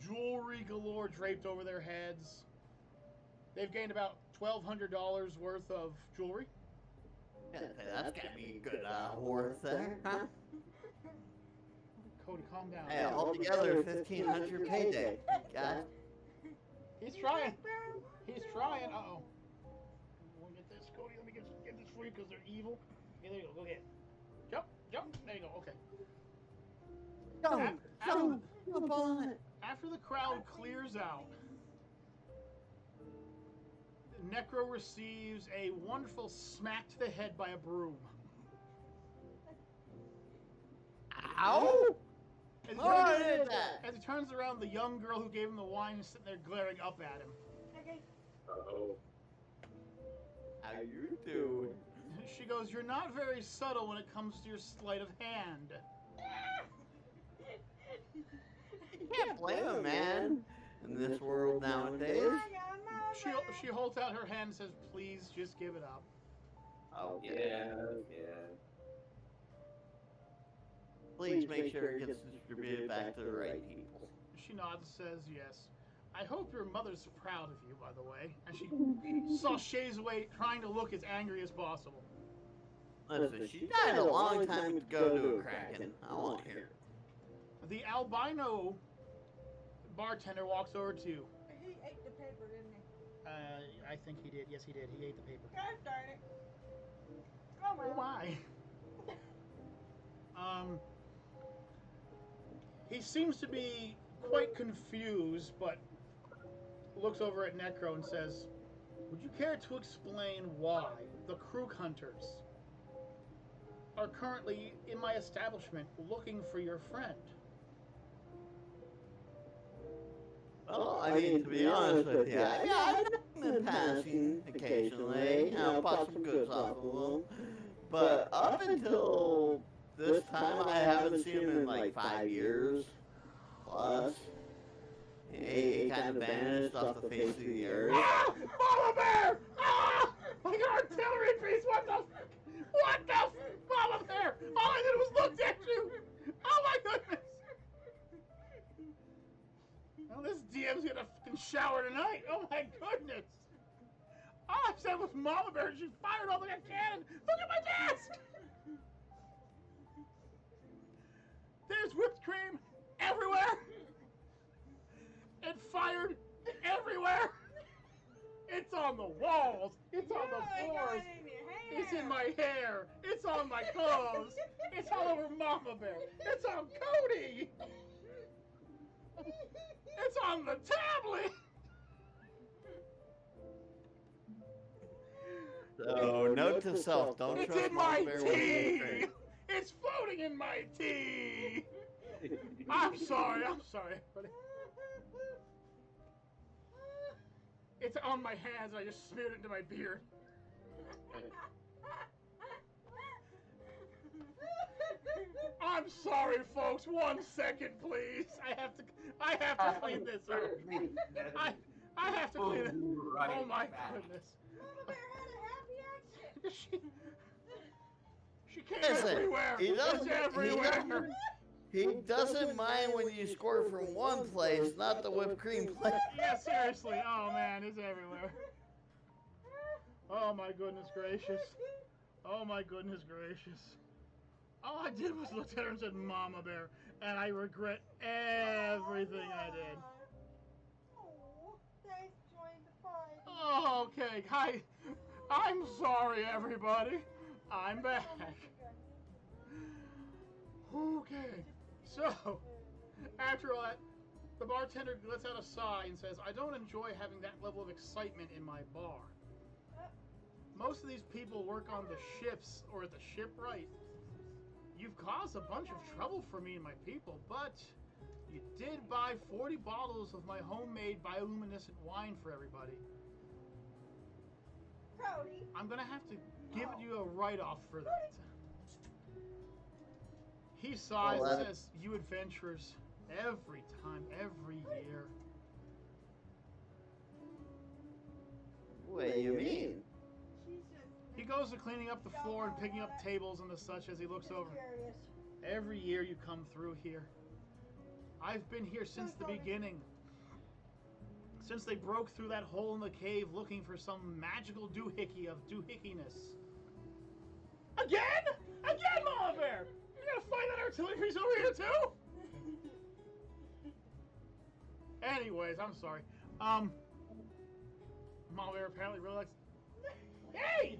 jewelry galore draped over their heads. They've gained about $1,200 worth of jewelry. Yeah, that's gotta be a good worth there, huh? Cody, calm down. Hey, altogether 1,500 payday. God. He's trying. He's trying. Uh-oh. Let me get this, Cody. Let me get this for you because they're evil. Okay, there you go. Go get it. Jump. There you go. Okay. After the crowd clears out, Necro receives a wonderful smack to the head by a broom. Ow! As he turns around, the young girl who gave him the wine is sitting there glaring up at him. Okay. Uh-oh. How you doing? She goes, "You're not very subtle when it comes to your sleight of hand." You can't blame a man in this world nowadays. She holds out her hand and says, "Please, just give it up." Oh, Yeah. Please make sure it gets distributed back to the right people. She nods and says, "Yes. I hope your mother's proud of you, by the way." And she sashays away, trying to look as angry as possible. Listen, she died a long time ago to a kraken. I want to hear it. The albino bartender walks over to you. He ate the paper, didn't he? I think he did. Yes, he did. He ate the paper. Gosh darn it. Oh Oh my. He seems to be quite confused, but looks over at Necro and says, "Would you care to explain why the Crook Hunters are currently in my establishment looking for your friend?" Well, I mean, to be honest with you, I've been in passing occasionally, bought some goods off of them, but up until this time, I haven't seen him in like 5 years plus. He kind of vanished off the face of the earth. Ah! Mama Bear! Ah! My artillery piece! What the? Mama Bear! All I did was look at you! Oh my goodness! Well, this DM's gonna fucking shower tonight! Oh my goodness! All I said was Mama Bear and she fired off like a cannon! Look at my desk! There's whipped cream everywhere! It fired everywhere! It's on the walls! It's on the floors! It's in my hair! It's on my clothes! It's all over Mama Bear! It's on Cody! It's on the tablet! So, note to self, don't It's trust in my Mama Bear with tea! your drink. It's floating in my tea! I'm sorry, buddy. It's on my hands and I just smeared it into my beard. I'm sorry, folks. 1 second, please. I have to clean this up. I have to clean it. Oh my goodness. Mama Bear had a happy accident. She came Listen, everywhere. he It's everywhere. He doesn't mind when you score from one place, not the whipped cream place. Yeah, seriously. Oh man, it's everywhere. Oh my goodness gracious. Oh my goodness gracious. All I did was look at her and said, "Mama Bear," and I regret everything I did. Oh, thanks, joined the fight. Oh, okay, I'm sorry, everybody. I'm back. Okay, so after all that, the bartender lets out a sigh and says, "I don't enjoy having that level of excitement in my bar. Most of these people work on the ships or at the shipwright. You've caused a bunch of trouble for me and my people, but you did buy 40 bottles of my homemade bioluminescent wine for everybody. Cody. I'm gonna have to give you a write-off for that." He sighs and says, "You adventurers, every time, every year." What do you mean? She's just He goes to cleaning up the floor and picking up tables and the such as he looks over. curious. Every year you come through here. I've been here since the beginning. Since they broke through that hole in the cave looking for some magical doohickey of doohickiness. Again? Again, Mama Bear! You gotta find that artillery piece over here too? Anyways, I'm sorry. Mama Bear apparently realized. Hey!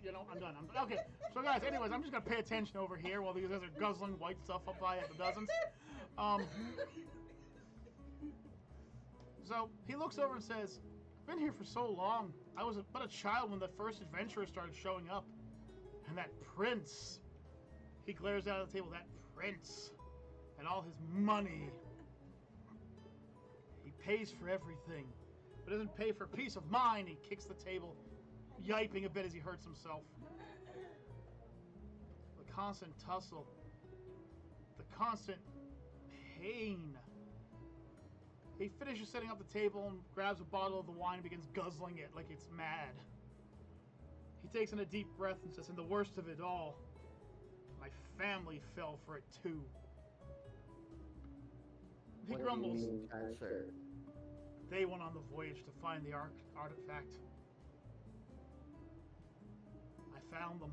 You know, I'm done. Okay, so guys, anyways, I'm just gonna pay attention over here while these guys are guzzling white stuff up by the dozens. So he looks over and says, I've been here for so long. I was but a child when the first adventurers started showing up. And that prince, he glares down at the table, that prince, and all his money. He pays for everything, but doesn't pay for peace of mind. He kicks the table, yiping a bit as he hurts himself. The constant tussle, the constant pain. He finishes setting up the table and grabs a bottle of the wine and begins guzzling it like it's mad. He takes in a deep breath and says, and the worst of it all, my family fell for it too. He grumbles. What do you mean, kind sir? They went on the voyage to find the artifact. I found them.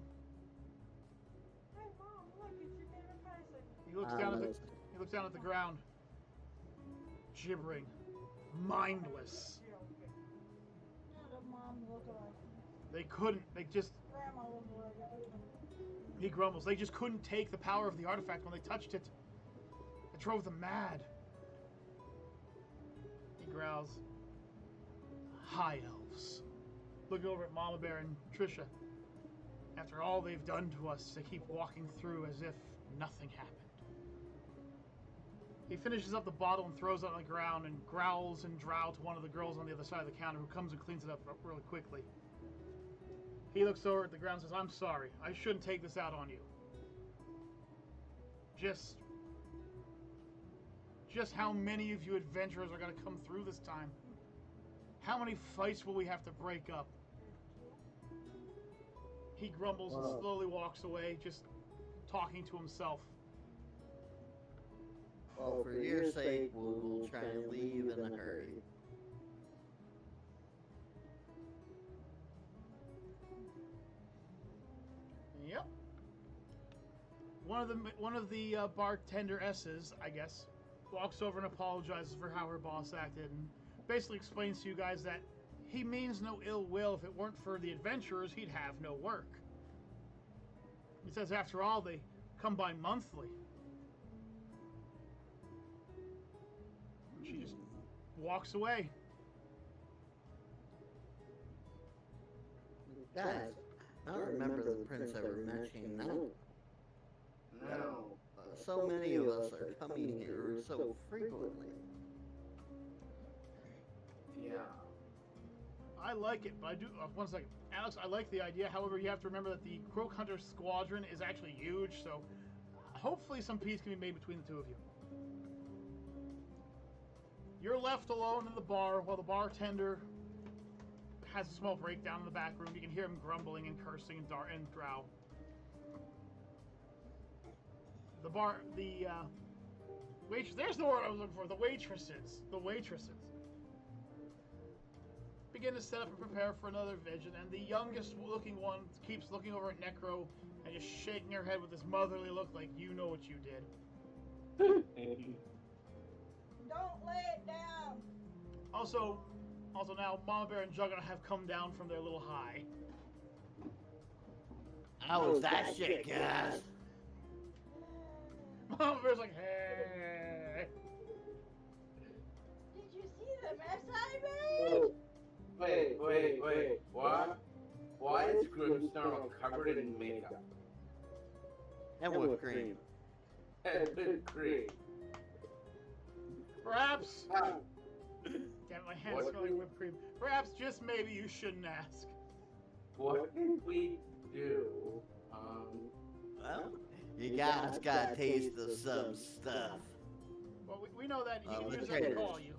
Hey, Mom, look, it's your favorite person. He looks down at the ground, gibbering, mindless. How does Mom look like? They couldn't. They just. Grandma look like it. He grumbles. They just couldn't take the power of the artifact when they touched it. It drove them mad. He growls. High elves. Looking over at Mama Bear and Trisha. After all they've done to us, they keep walking through as if nothing happened. He finishes up the bottle and throws it on the ground and growls and drow to one of the girls on the other side of the counter who comes and cleans it up really quickly. He looks over at the ground and says, I'm sorry. I shouldn't take this out on you. Just how many of you adventurers are going to come through this time? How many fights will we have to break up? He grumbles and slowly walks away, just talking to himself. Well, for your sake, we'll try and leave in a hurry. Yep. One of the bartender S's, I guess, walks over and apologizes for how her boss acted, and basically explains to you guys that he means no ill will. If it weren't for the adventurers, he'd have no work. He says, after all, they come by monthly. She just walks away. Guys, I don't remember the prince ever mentioning that. No. So many of us are coming here so frequently. Yeah. I like it, but I do. One second. Alex, I like the idea. However, you have to remember that the Croak Hunter Squadron is actually huge, so hopefully some peace can be made between the two of you. You're left alone in the bar while the bartender has a small breakdown in the back room. You can hear him grumbling and cursing and drow. Waitress. There's the word I was looking for. The waitresses begin to set up and prepare for another vision, and the youngest looking one keeps looking over at Necro and just shaking her head with this motherly look like, you know what you did. Don't lay it down. Also now Mama Bear and Juggernaut have come down from their little high. How was that shit, guys? Mama Bear's like, hey. Did you see the mess I made? Wait. What? Why is Grimstone covered in makeup? And whipped cream. And whipped cream. Perhaps. Damn, my hands smell like whipped cream. Perhaps, just maybe, you shouldn't ask. What did we do? Well, you guys got a taste of some stuff. Well, we know that he let's uses try to this. call you.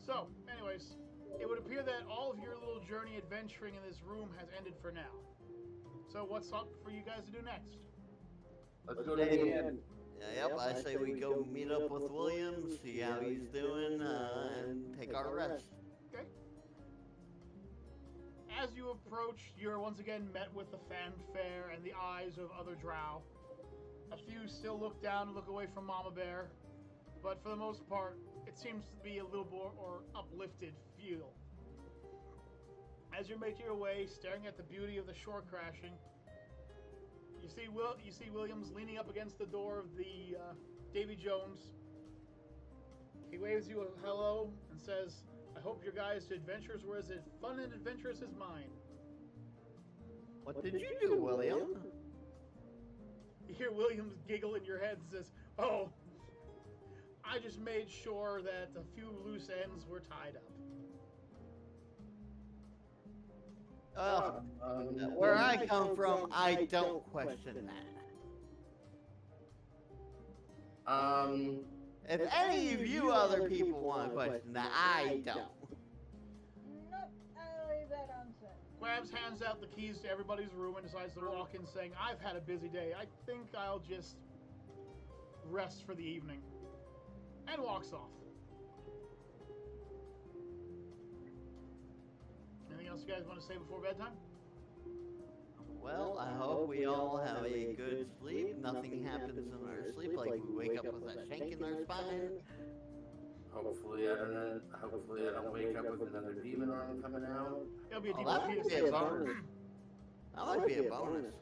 So, anyways, it would appear that all of your little journey adventuring in this room has ended for now. So what's up for you guys to do next? Let's go to the end. Yep, I say we go meet up with William, see how he's doing, and take our rest. Okay. As you approach, you're once again met with the fanfare and the eyes of other drow. A few still look down and look away from Mama Bear, but for the most part, it seems to be a little more uplifted feel. As you make your way, staring at the beauty of the shore crashing, you see Williams leaning up against the door of the Davy Jones. He waves you a hello and says, "I hope your guys' adventures were as fun and adventurous as mine." What did you do, William? You hear Williams giggle in your head and says, "Oh, I just made sure that a few loose ends were tied up." Where I come from, I don't question that. If any of you other people want to question that, I don't. Nope, I'll leave that unsaid. Quabs hands out the keys to everybody's room and decides to walk in saying, "I've had a busy day. I think I'll just rest for the evening." And walks off. Anything else you guys want to say before bedtime? Well, I hope we all have a good sleep. Nothing happens in our sleep, like we wake up with a shank in our spine. Hopefully I don't wake up with another demon arm coming out. It'll be a Oh, deep that might be a bonus. That might be a bonus.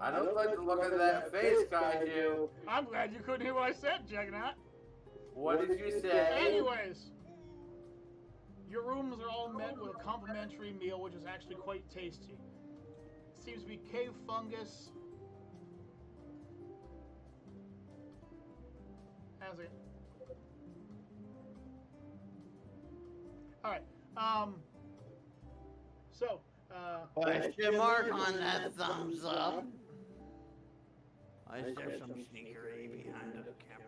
I don't like the look of that face, Kaiju. I'm glad you couldn't hear what I said, Juggernaut. What did you say? Anyways, your rooms are all met with a complimentary meal, which is actually quite tasty. It seems to be cave fungus. How's it? All right. So. Question mark on that thumbs up. Is there some sneakery behind the camera?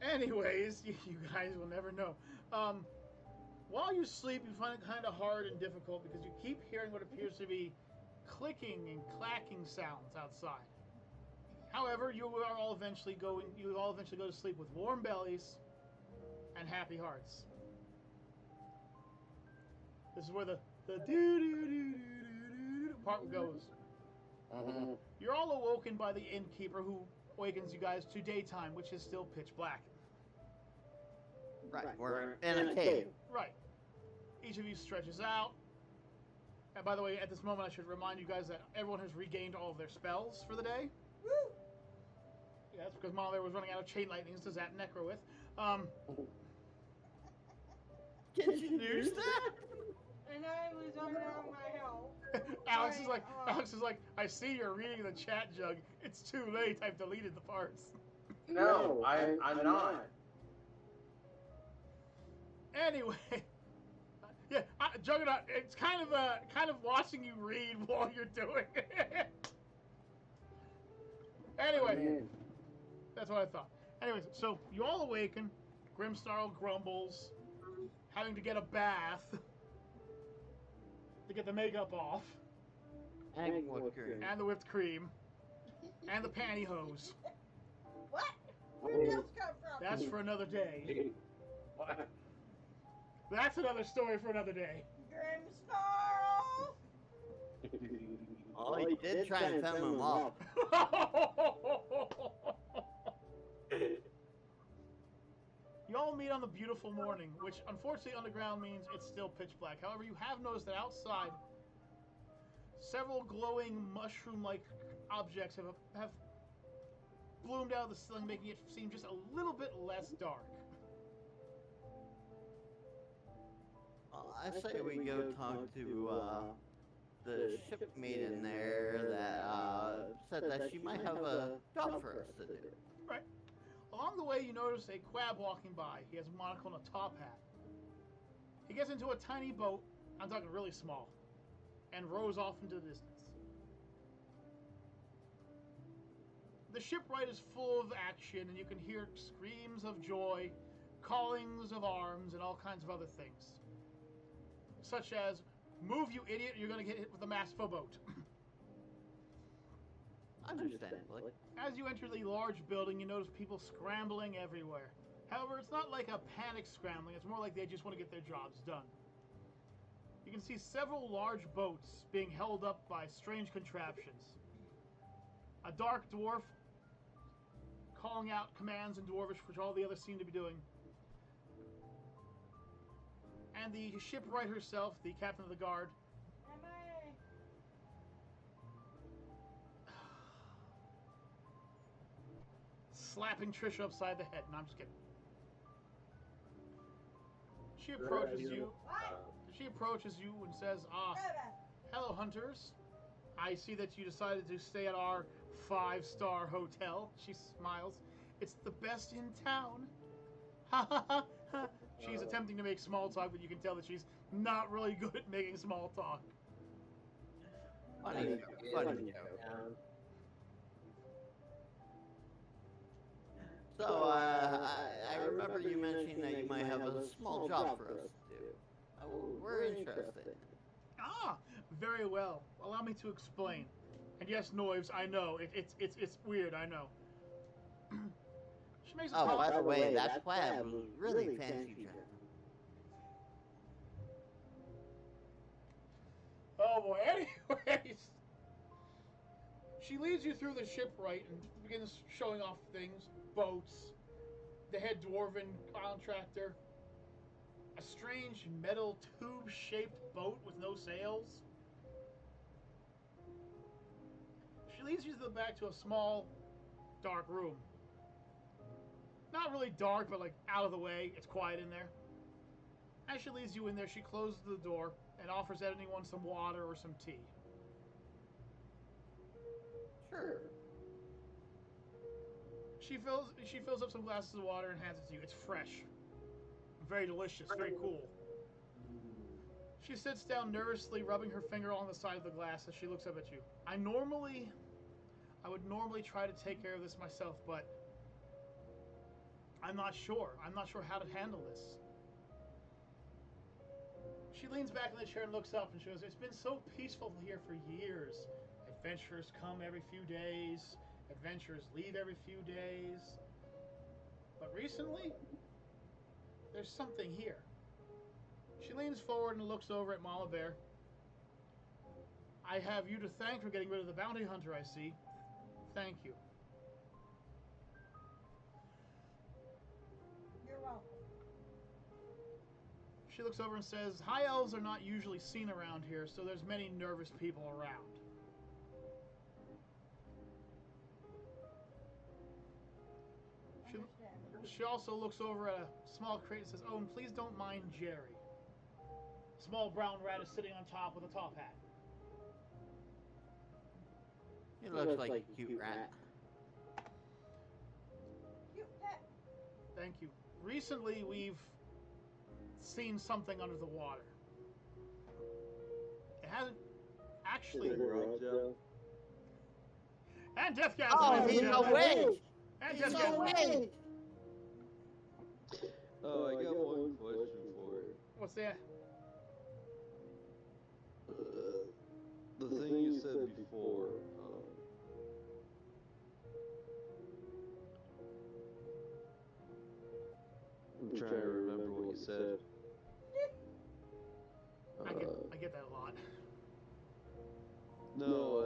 Anyways, you guys will never know. While you sleep, you find it kind of hard and difficult because you keep hearing what appears to be clicking and clacking sounds outside. However, you will all eventually go to sleep with warm bellies and happy hearts. This is where the do do do do do part goes. You're all awoken by the innkeeper, who awakens you guys to daytime, which is still pitch black. Right, we're in a cave. Right. Each of you stretches out. And by the way, at this moment, I should remind you guys that everyone has regained all of their spells for the day. Woo! Yeah, that's because Mama Bear was running out of chain lightnings to zap Necro with. Did you use that? And I was on my help. Alex is like, I see you're reading the chat, Jug. It's too late. I've deleted the parts. No, I'm not. Anyway, yeah, Juggernaut. It's kind of watching you read while you're doing it. Anyway, that's what I thought. Anyways, so you all awaken. Grimsnarl grumbles, having to get a bath to get the makeup off, And whipped cream. and the whipped cream, and the pantyhose. What? Where did those come from? That's for another day. That's another story for another day. Grimsnarl! Oh, he did try and fem him up. You all meet on the beautiful morning, which unfortunately underground means it's still pitch black. However, you have noticed that outside, several glowing mushroom-like objects have bloomed out of the ceiling, making it seem just a little bit less dark. I say we go talk to the ship maiden there that said that she might have a job for us to do. Right. Along the way, you notice a Quab walking by. He has a monocle and a top hat. He gets into a tiny boat, I'm talking really small, and rows off into the distance. The shipwright is full of action, and you can hear screams of joy, callings of arms, and all kinds of other things. Such as, Move, you idiot, or you're gonna get hit with a massive boat. Understandably. As you enter the large building, you notice people scrambling everywhere. However, it's not like a panic scrambling, it's more like they just want to get their jobs done. You can see several large boats being held up by strange contraptions. A dark dwarf calling out commands in Dwarvish, which all the others seem to be doing. And the shipwright herself, the captain of the guard, MIA. slapping Trisha upside the head. No, I'm just kidding. She approaches you. She approaches you and says, hello, hunters. I see that you decided to stay at our 5-star hotel. She smiles. It's the best in town. Ha ha ha ha. She's attempting to make small talk, but you can tell that she's not really good at making small talk. Funny. So, I remember you mentioning that you might have a small job for us to do. We're interested. Ah, very well. Allow me to explain. And yes, Noives, I know it's weird. I know. She makes a Oh, by the way, that plaid was really fancy, Jen. Oh boy. Anyways, she leads you through the shipwright and begins showing off things, boats, the head dwarven contractor, a strange metal tube-shaped boat with no sails. She leads you to the back to a small, dark room. Not really dark, but like out of the way. It's quiet in there. As she leads you in there, she closes the door and offers anyone some water or some tea. Sure. She fills up some glasses of water and hands it to you. It's fresh. Very delicious, very cool. She sits down nervously, rubbing her finger on the side of the glass as she looks up at you. I would normally try to take care of this myself, but I'm not sure. I'm not sure how to handle this. She leans back in the chair and looks up and she goes, it's been so peaceful here for years. Adventurers come every few days. Adventurers leave every few days. But recently, there's something here. She leans forward and looks over at Mama Bear. I have you to thank for getting rid of the bounty hunter, I see. Thank you. You're welcome. She looks over and says, high elves are not usually seen around here, so there's many nervous people around. She also looks over at a small crate and says, oh, and please don't mind Jerry. A small brown rat is sitting on top with a top hat. He looks like a cute rat. Cute pet. Thank you. Recently, we've seen something under the water. It hasn't actually... And Death Gasm! Oh, he's a witch! And He's Death a Gasm! witch! Oh, I got one question for you. What's that? The thing you said before, I'm trying to remember what you said. I get that a lot. No,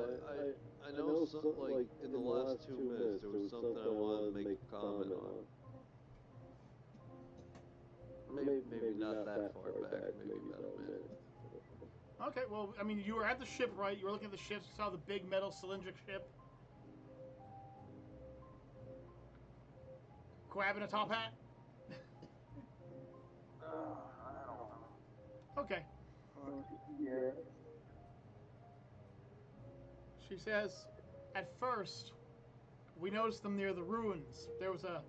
I know something, like, in the last 2 minutes, there was something I wanted to make a comment on. Maybe not that far back, maybe about a minute. Okay, well, I mean, you were at the ship, right? You were looking at the ship, you saw the big metal cylindric ship. Quab in a top hat? Okay. Yeah. She says, at first, we noticed them near the ruins. There was a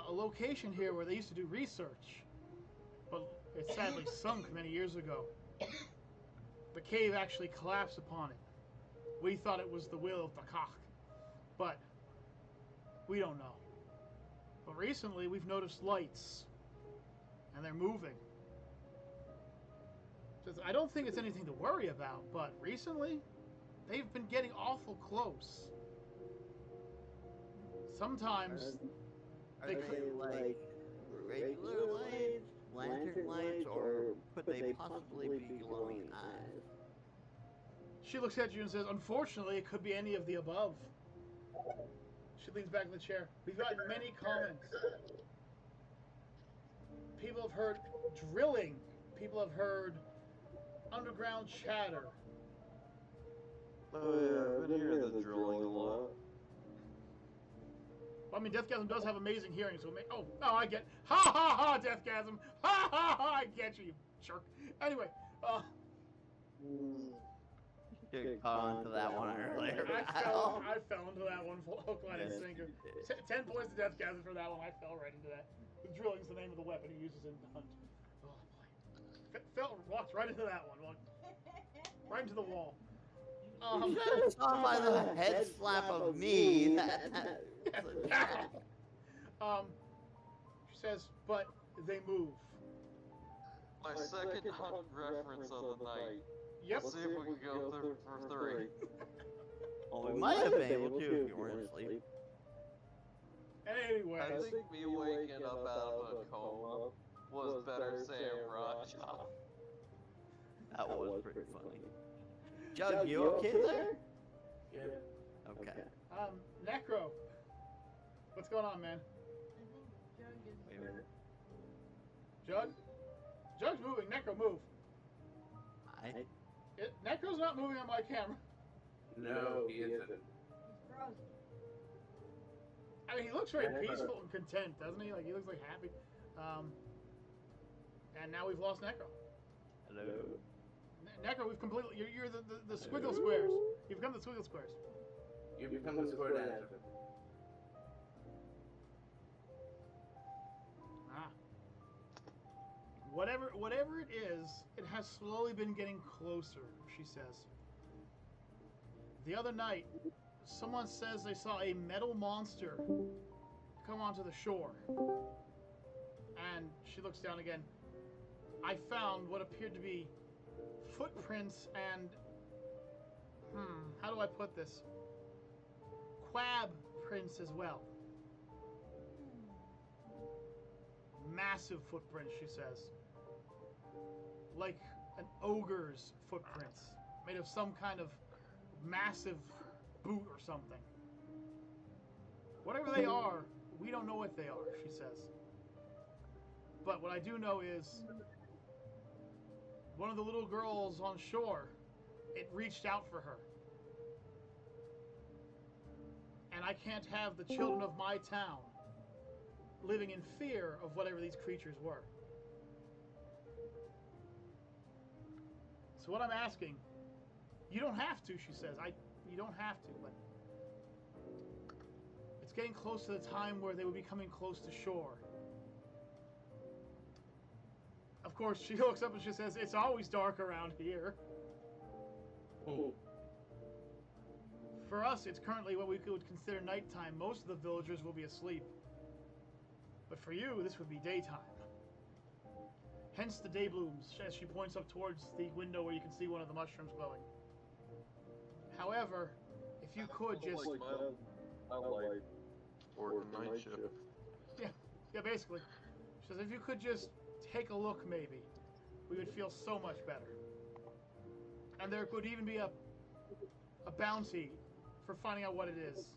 location here where they used to do research, but it sadly sunk many years ago. The cave actually collapsed upon it. We thought it was the will of the cock, but we don't know. But recently, we've noticed lights, and they're moving. Says, I don't think it's anything to worry about, but recently, they've been getting awful close. Sometimes Are they they like regular lights, lantern lights, or could they possibly be glowing eyes? She looks at you and says, unfortunately, it could be any of the above. She leans back in the chair. We've gotten many comments. People have heard drilling. People have heard underground chatter. Oh yeah, I've been hearing the drilling a lot. I mean, Deathgasm does have amazing hearing, so I get. Ha ha ha, Deathgasm! Ha ha ha, I get you, you jerk. Anyway, You caught onto that one earlier. I fell into that one, hook, line, and sinker. 10 points to Deathgasm for that one, I fell right into that. The drilling's the name of the weapon he uses in the hunt. Oh boy. Walked right into that one. Right into the wall. You should have saw by the head slap of me. She says, but they move. My second hunt reference of the night. Yep. Let's see if we can go for 3. Well, we might have been able to if you weren't asleep. Anyway. I think me waking up out of a coma was better Sam Raja. That was pretty funny. Jug, you okay there? Yeah. Okay. Necro. What's going on, man? I think Jug is. Wait a minute. Jug? Jug's moving. Necro, move. Necro's not moving on my camera. No, he isn't. He's frozen. I mean, he looks very peaceful and content, doesn't he? Like, he looks like happy. And now we've lost Necro. Hello. Necro, we've completely. You're the squiggle squares. You've become the squiggle squares. You become the square dancer. Ah. Whatever it is, it has slowly been getting closer, she says. The other night, someone says they saw a metal monster come onto the shore. And she looks down again. I found what appeared to be footprints and... how do I put this? Quab prints as well. Massive footprints, she says. Like an ogre's footprints. Made of some kind of massive boot or something. Whatever they are, we don't know what they are, she says. But what I do know is one of the little girls on shore, it reached out for her. And I can't have the children of my town living in fear of whatever these creatures were. So what I'm asking, you don't have to, she says. You don't have to, but it's getting close to the time where they would be coming close to shore. Of course, she looks up and she says, it's always dark around here. Oh. For us, it's currently what we would consider nighttime. Most of the villagers will be asleep. But for you, this would be daytime. Hence the day blooms, as she points up towards the window where you can see one of the mushrooms glowing. However, if you could just... Like my life or night shift. Yeah, basically. She says, if you could just take a look, maybe, we would feel so much better. And there could even be a bounty for finding out what it is.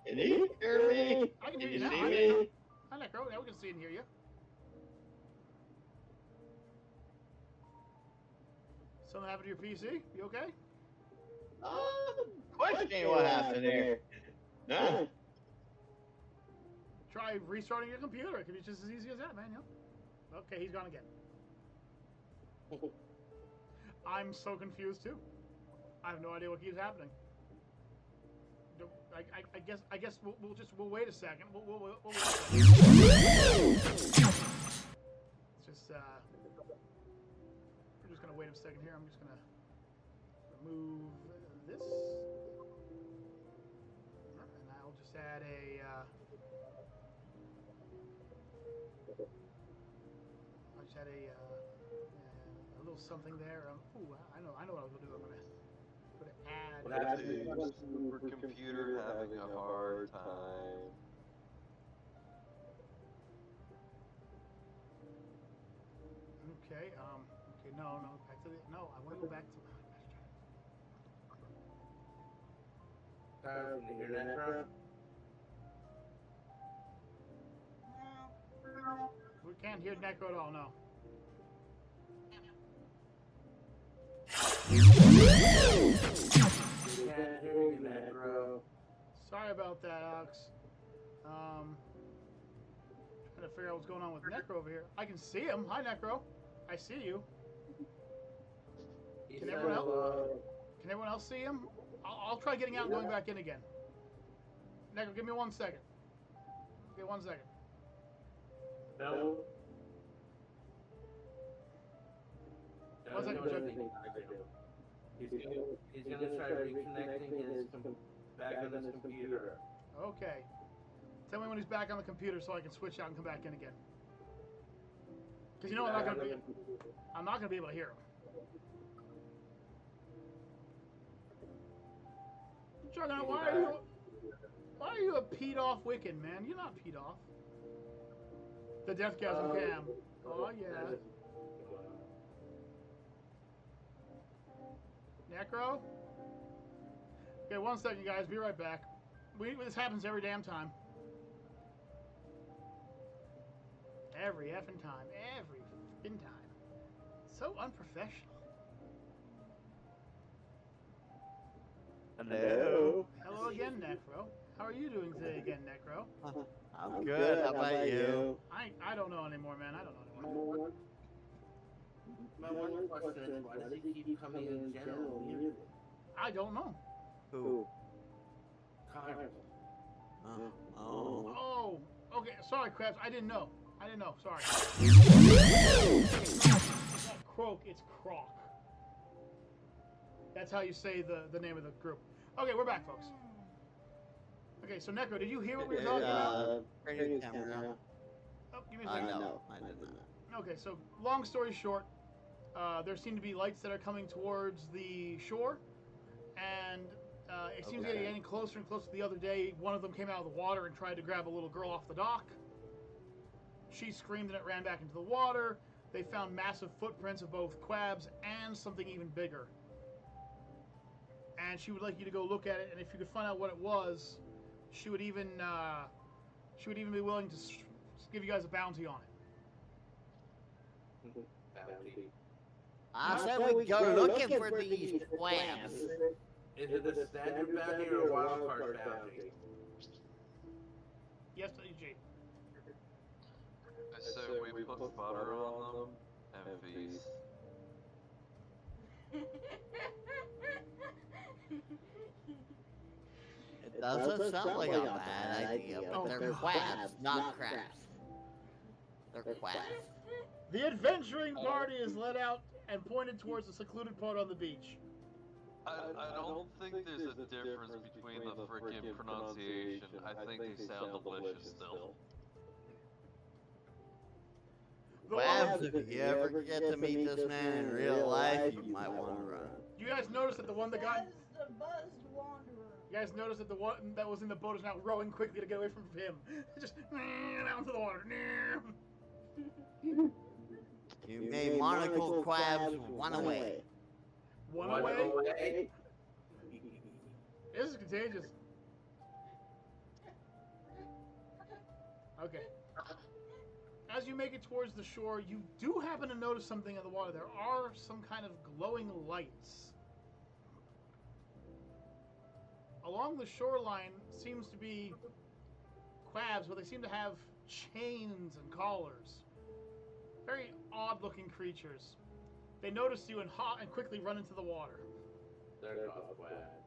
Can you hear me? I can hear you Can now. you see me? Hi, Necro. Now we can see and hear you. Something happened to your PC? You okay? Questioning what happened there. No. Try restarting your computer. It could be just as easy as that, man. Yeah. Okay, he's gone again. I'm so confused too. I have no idea what keeps happening. I guess we'll wait a second. We'll wait. It's just we're just gonna wait a second here. I'm just gonna remove this, and I'll just add a had a little something there. Ooh, I know what I'll go do. I'm gonna put an ad. What happened? Supercomputer having a hard time. Okay. Okay. No. Back to the. No. I want to go back to. From the internet, bro? We can't hear Necro at all. No. Can't hear you, Necro. Sorry about that, Alex. Trying to figure out what's going on with Necro over here. I can see him. Hi, Necro. I see you. Can everyone else see him? I'll try getting out and going back in again. Necro, give me 1 second. Okay, 1 second. No. 1 second, No, Chuck. He's gonna try reconnecting his back on his computer. Okay. Tell me when he's back on the computer so I can switch out and come back in again. Because you know I'm not gonna be able to hear him. Juggernaut, why are you a peed off Wiccan, man? You're not peed off. The Deathgasm Cam. Oh yeah. Necro? Okay, 1 second, guys. Be right back. This happens every damn time. Every effing time. Every effing time. So unprofessional. Hello. Hello again, Necro. How are you doing today again, Necro? I'm good. How about you? I don't know anymore, man. I don't know anymore. My one question is, why does he keep coming in general music? I don't know. Who? Carnival. Oh, okay. Sorry, Krebs. I didn't know. Sorry. It's not Croak, it's Croc. That's how you say the name of the group. Okay, we're back, folks. Okay, so Necro, did you hear what we were talking about? Radio camera. Oh, give me a second. No, I did not. Okay, so long story short, there seem to be lights that are coming towards the shore, and it seems to be getting closer and closer. The other day, one of them came out of the water and tried to grab a little girl off the dock. She screamed and it ran back into the water. They found massive footprints of both Quabs and something even bigger. And she would like you to go look at it, and if you could find out what it was, she would even be willing to give you guys a bounty on it. Bounty. I said we go looking for these Quabs. Is it a standard bounty or a wild card bounty? Yes, EG. I said we put butter on them and feast. It doesn't sound like a bad idea, but they're Quabs, not crabs. They're Quabs. The adventuring party is led out and pointed towards the secluded part on the beach. I don't think there's a difference between the frickin' pronunciation. I think they sound delicious still. Quabs, if you ever get to meet this man in real life, you might want to run. You guys noticed that the one that got... The buzzed wanderer. You guys noticed that the one that was in the boat is now rowing quickly to get away from him. Just out into the water. You made monocled Quabs run away. One away? This is contagious. Okay. As you make it towards the shore, you do happen to notice something in the water. There are some kind of glowing lights. Along the shoreline seems to be Quabs, but they seem to have chains and collars. Very odd-looking creatures. They notice you and quickly run into the water. They're not Quabs.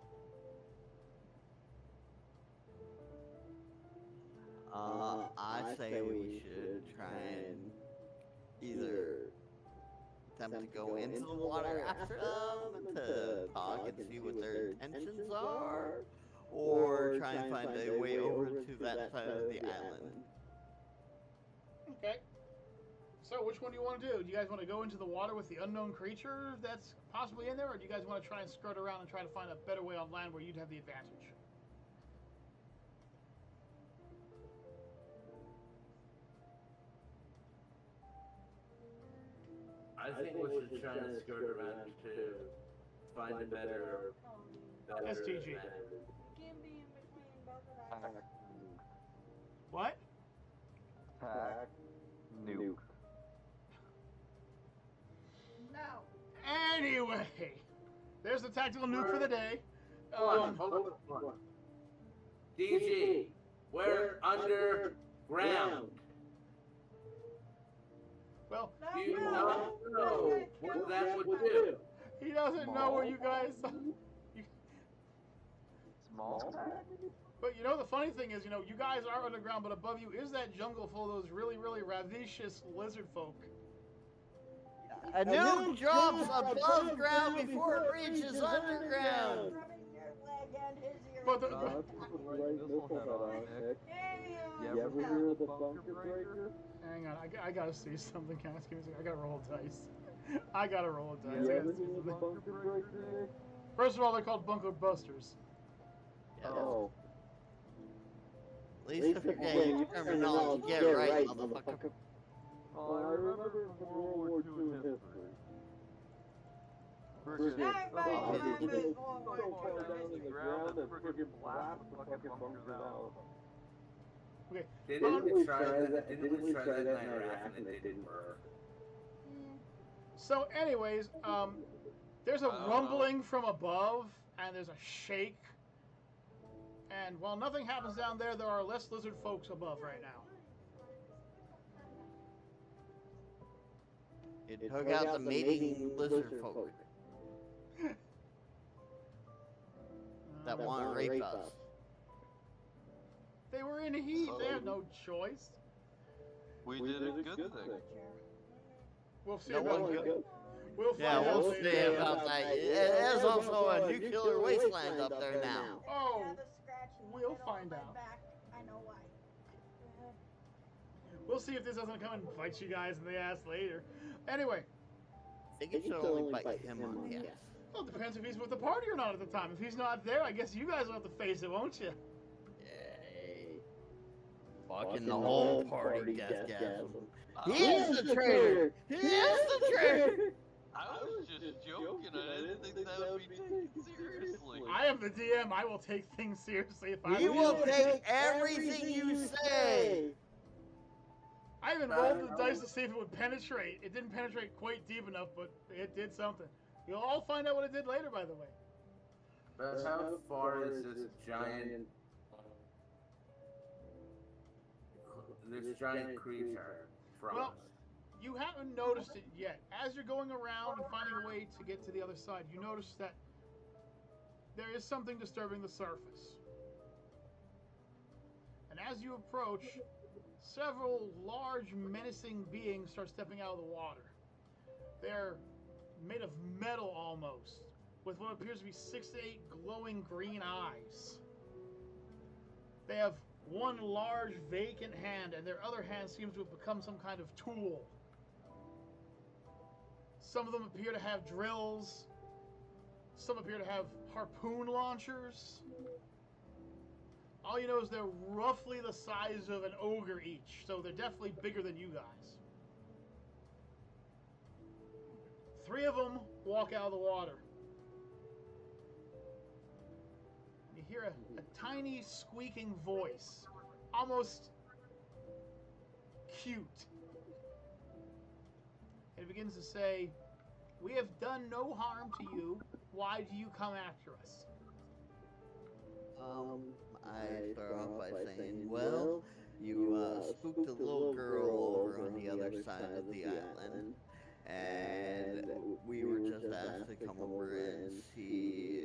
I say we should try and either attempt to go into the water after them and to talk and see what their intentions are, or try and find a way over to that side of the island. Okay. So, which one do you want to do? Do you guys want to go into the water with the unknown creature that's possibly in there, or do you guys want to try and skirt around and try to find a better way on land where you'd have the advantage? I think we should try and skirt around to find a better STG. You can be in between both of us. What? Attack. Nuke. No. Anyway, there's the tactical nuke for the day. Hold on. DG, we're underground. Well, No, You no, don't know what that would do. he doesn't know where you guys. Small attack. But you know the funny thing is, you know, you guys are underground, but above you is that jungle full of those really, really rapacious lizard folk. A nuke drops above ground before it reaches underground. Rubbing your leg and his ear. But the, You ever hear of the bunker breaker? hang on, I gotta see something. Can I give me a second? I gotta roll a dice. I gotta roll a dice. You I ever gotta see hear of the something. bunker breaker? First of all, they're called bunker busters. Oh. At least if you're getting your terminology, get it right, motherfucker. Oh, I remember from World War II history. Friggin' Everybody remembers World so War far II. down in the ground that friggin' blast the fucking bunkers out. Okay. Didn't we try that in Iraq and it didn't work? So, anyways, there's a rumbling from above, and there's a shake. And while nothing happens down there, there are less lizard folks above right now. It took out the mating lizard folk that want to rape us. They were in heat. They had no choice. We did a good thing. We'll see No about one that. good. We'll find Yeah, out we'll later. see about that. There's also a nuclear wasteland up there now. Oh, Have a scratch in the we'll middle find of my out. back. I know why. We'll see if this doesn't come and bite you guys in the ass later. Anyway, I think it should only bite him on the ass. well, it depends if he's with the party or not at the time. If he's not there, I guess you guys will have to face it, won't you? Yay. Fucking the whole party deathgasm. He I is the traitor! He is the traitor! was just joking. I didn't think that would be taken seriously. I am the DM. I will take things seriously if I We will were you. take everything you say! I even rolled the dice to see if it would penetrate. It didn't penetrate quite deep enough, but it did something. You'll all find out what it did later, by the way. But how far is this giant creature from Well, us? You haven't noticed it yet. As you're going around and finding a way to get to the other side, you notice that there is something disturbing the surface. And as you approach, several large, menacing beings start stepping out of the water. They're made of metal almost, with what appears to be 6 to 8 glowing green eyes. They have one large vacant hand, and their other hand seems to have become some kind of tool. Some of them appear to have drills. Some appear to have harpoon launchers. All you know is they're roughly the size of an ogre each, so they're definitely bigger than you guys. 3 of them walk out of the water. You hear a tiny squeaking voice, almost cute. It begins to say, "We have done no harm to you. Why do you come after us?" I start off by saying, well, you spooked a little girl over on the other side of the island, and we were just asked to come over and see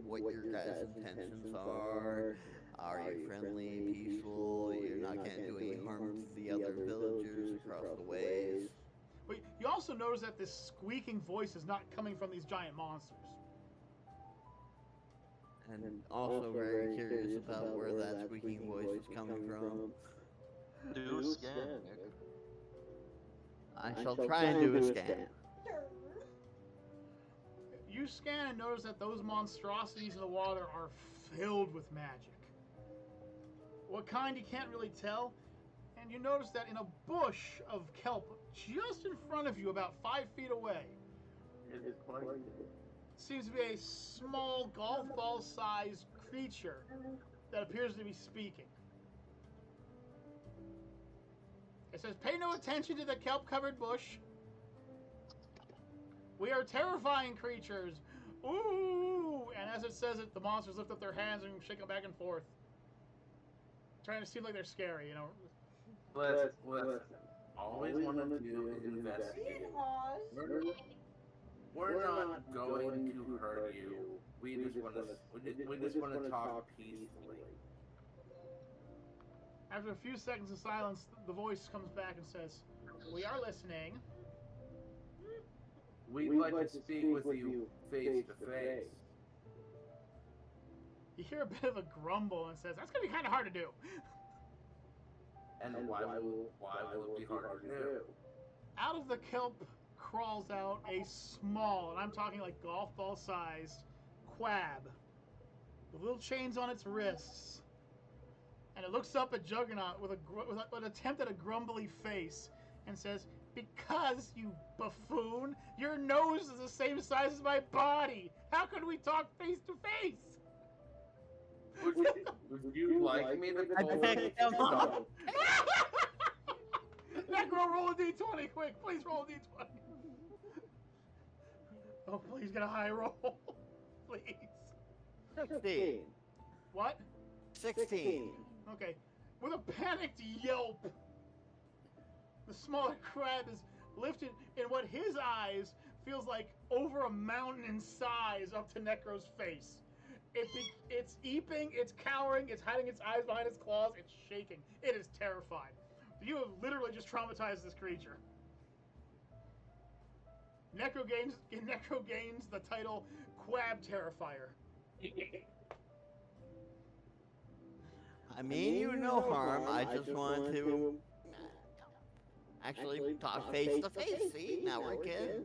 what your guys' intentions are. Are you friendly, peaceful? You're not going to do any harm to the other villagers across the ways? But you also notice that this squeaking voice is not coming from these giant monsters. And also very curious about where that squeaking voice is coming from. Do a scan, Nick. I shall try and do a scan. You scan and notice that those monstrosities in the water are filled with magic. What kind you can't really tell, and you notice that in a bush of kelp just in front of you, about 5 feet away, seems to be a small golf ball sized creature that appears to be speaking. It says, "Pay no attention to the kelp covered bush. We are terrifying creatures. Ooh!" And as it says it, the monsters lift up their hands and shake them back and forth, trying to seem like they're scary, you know. Listen. Always wanted to investigate. We're not going to hurt you. We just want to talk peacefully. After a few seconds of silence, the voice comes back and says, "We are listening. We'd like to speak with you face to face." You hear a bit of a grumble and says, "That's going to be kind of hard to do." And why will it be hard to do? Out of the kelp crawls out a small, and I'm talking like golf ball sized, quab with little chains on its wrists. And it looks up at Juggernaut with an attempt at a grumbly face and says, "Because, you buffoon, your nose is the same size as my body. How can we talk face to face?" Would you like me to pull No. Necro, roll a d20 quick. Please roll a d20. Oh, please get a high roll. Please. 16. What? 16. Okay. With a panicked yelp, the smaller crab is lifted in what his eyes feels like over a mountain in size up to Necro's face. It's eeping, it's cowering, it's hiding its eyes behind its claws, it's shaking. It is terrified. You have literally just traumatized this creature. Necro gains the title Quab Terrifier. I mean you no harm. I just want to actually talk face to face. See, now we're kidding.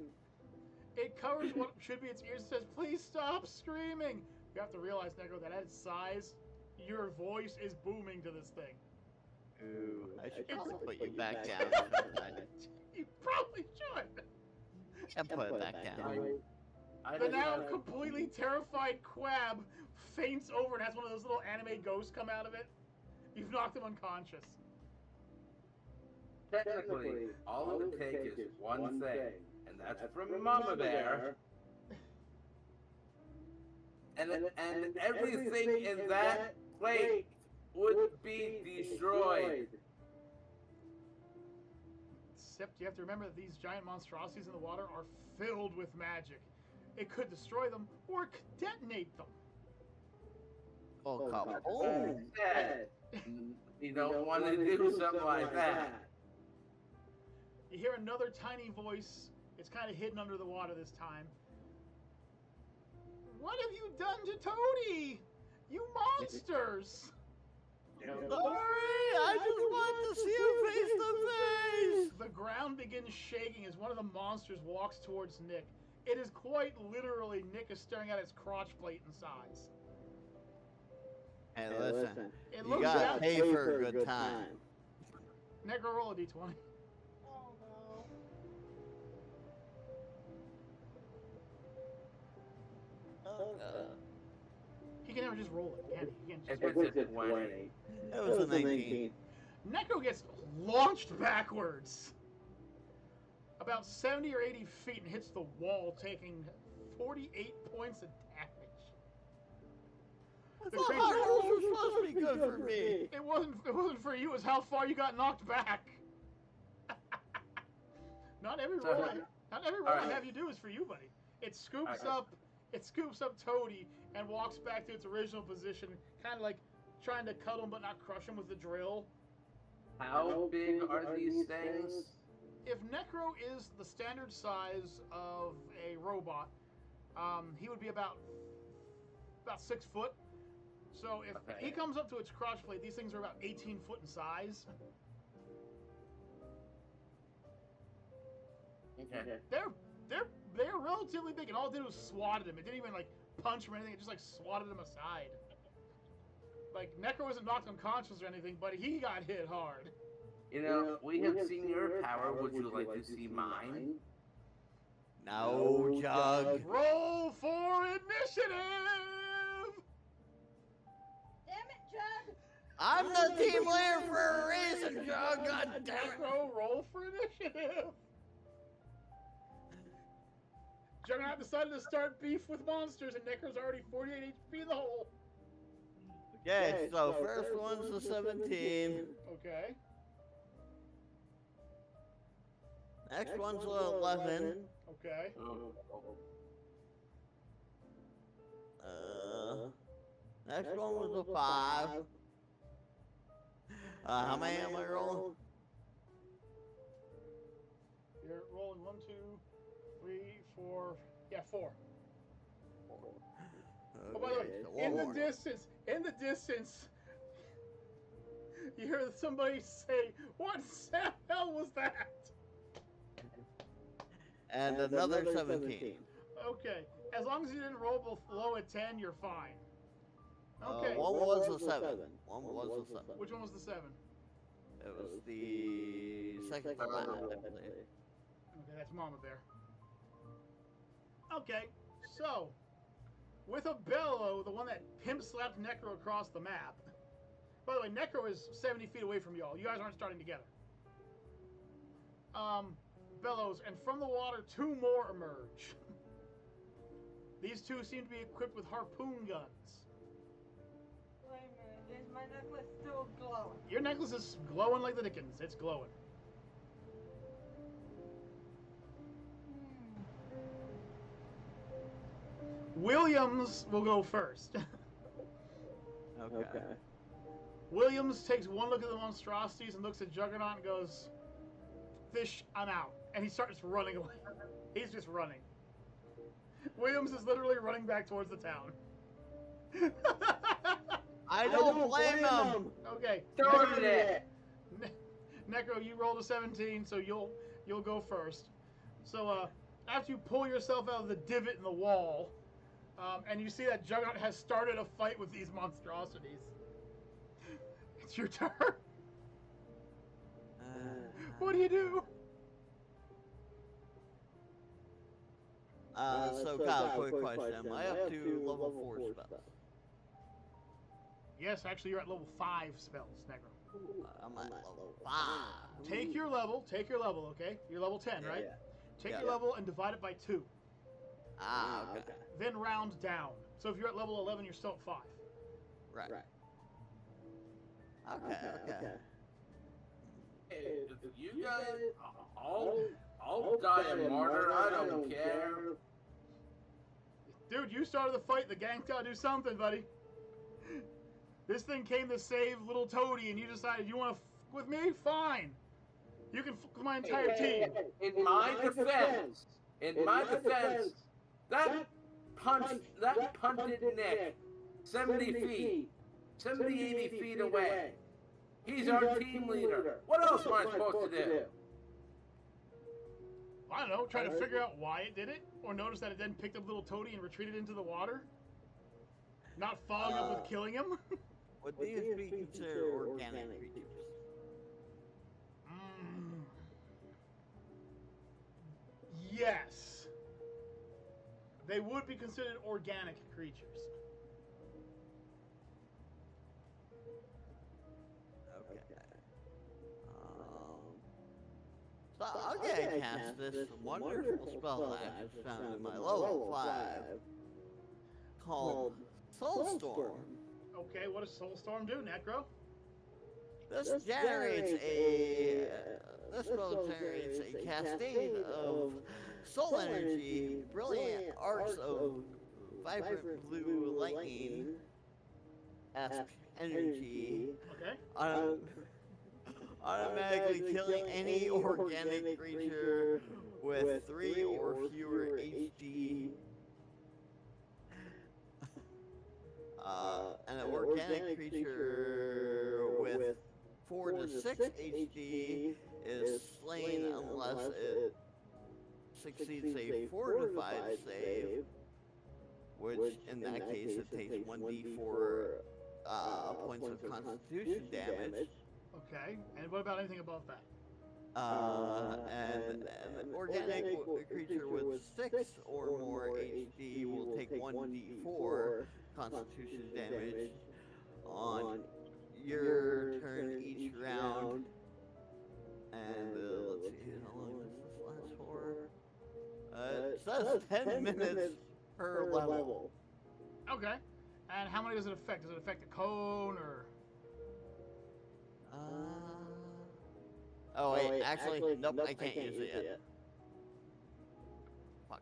It covers what should be its ears and says, "Please stop screaming." You have to realize, Necro, that at its size, your voice is booming to this thing. Ooh, I should probably put you back down. You probably should. And put it back down. The now completely terrified Quab faints over and has one of those little anime ghosts come out of it. You've knocked him unconscious. Technically, all it would take is one thing, and that's from Mama Bear. And everything in that plate would be destroyed. Except you have to remember that these giant monstrosities in the water are filled with magic. It could destroy them or it could detonate them. Oh, come You don't want to do something like that. You hear another tiny voice. It's kind of hidden under the water this time. "What have you done to Toady? You monsters!" Sorry, I just want to see him face to face. The ground begins shaking as one of the monsters walks towards Nick. It is quite literally Nick is staring at its crotch plate in size. Hey, listen, It you looks gotta down. pay for a good time. Necro, roll a d20. Oh no. He can never just roll it, can he? He can just... If it's a 20. It was a 19. Necro gets launched backwards about 70 or 80 feet and hits the wall, taking 48 points of damage. I thought high rolls were supposed to be good for me. It wasn't for you. It was how far you got knocked back. Not every roll I have you do is for you, buddy. It scoops up Toady and walks back to its original position, kind of like trying to cuddle him but not crush him with the drill. How big are these things? If Necro is the standard size of a robot, he would be about 6 foot. So if he comes up to its crotch plate, these things are about 18 foot in size. Okay. They're relatively big, and all it did was swatted him. It didn't even like punch him or anything. It just like swatted him aside. Like Necro wasn't knocked unconscious or anything, but he got hit hard. You know, we have seen your power. Would you like to see mine? No, Jug. Roll for initiative. Damn it, Jug! I'm the team leader for a reason, Jug. God damn it. Necro, roll for initiative. Juggernaut decided to start beef with monsters, and Necro's already 48 HP in the hole. Okay, so first one's a 17. Okay. Next one's a 11. Okay. Next one was a 5. How many am I rolling? You're rolling 1, 2, 3, 4. Yeah, 4. Oh, by the way, in the distance, you hear somebody say, "What the hell was that?" And another 17. Okay, as long as you didn't roll below a 10, you're fine. Okay. One was a 7. One was a 7. Which one was the 7? It was the second to last, I believe. Okay, that's Mama Bear. Okay, so with a bellow, the one that pimp slapped Necro across the map. By the way, Necro is 70 feet away from y'all. You guys aren't starting together. Bellows, and from the water, 2 more emerge. These 2 seem to be equipped with harpoon guns. Wait a minute, is my necklace still glowing? Your necklace is glowing like the dickens. It's glowing. Williams will go first. Okay. Williams takes one look at the monstrosities and looks at Juggernaut and goes, "Fish, I'm out." And he starts running away. He's just running. Williams is literally running back towards the town. I don't blame him. Okay. Started it. Necro, you rolled a 17, so you'll go first. So after you pull yourself out of the divot in the wall, and you see that Juggernaut has started a fight with these monstrosities, it's your turn. What do you do? So Kyle, quick question. Am I up to level 4 spells? Yes, actually, you're at level 5 spells, Necro. I'm at level 5. Take your level, okay? You're level 10, right? Take your level and divide it by 2. Okay. Then round down. So if you're at level 11, you're still at 5. Right. Okay. If you guys, I'll die a martyr. I don't care. Dude, you started the fight. The gang's gotta do something, buddy. This thing came to save little Toady, and you decided you want to f with me? Fine. You can f with my entire team. In my defense, that punted Nick 70 feet, 70, 80 feet away. He's our team leader. What else am I supposed to do? I don't know, try to figure out why it did it, or notice that it then picked up little Toady and retreated into the water. Not following up with killing him. Would these be considered organic creatures? Yes. They would be considered organic creatures. Okay. So I'll get to cast this wonderful spell that I just found in my level 5 called Soulstorm. Okay, what does Soulstorm do, Necro? This generates a this spell generates a cascade of soul energy, brilliant arcs of vibrant blue lightning-esque energy. Okay. Automatically killing any organic creature with 3 or fewer HD. An organic creature with 4 to 6 HD is slain unless it succeeds a fortified save, which in that case it takes 1d4 points of constitution damage. Okay. And what about anything above that? And an organic creature with 6 or more HD will take 1d4 constitution damage on your turn each round. And let's see, how long does this last for? It says 10 minutes per level. Okay. And how many does it affect? Does it affect the cone or? Oh wait, actually, nope, I can't use it yet. Fuck.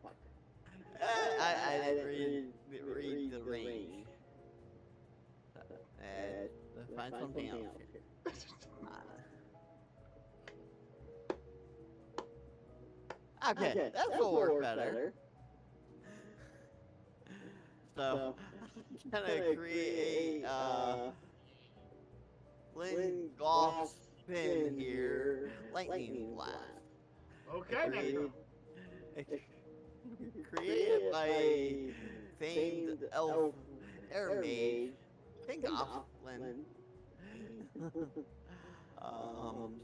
I didn't read the range. Find something else here. Okay, that's will work better. So, I'm gonna create a Flynn golf spin here, lightning blast. Okay, then. Created by famed elf air mage, Fingoff Flynn.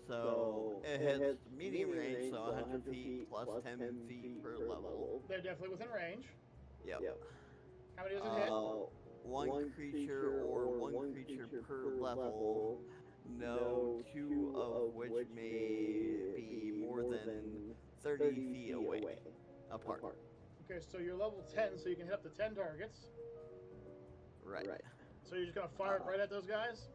So it hits medium range, so 100 feet plus 10 feet per level. They're definitely within range. Yep. How many does it hit? One creature or one creature per level, no two of which may be more than 30 feet away apart. Okay, so you're level 10, so you can hit up to 10 targets. Right. So you're just gonna fire it right at those guys?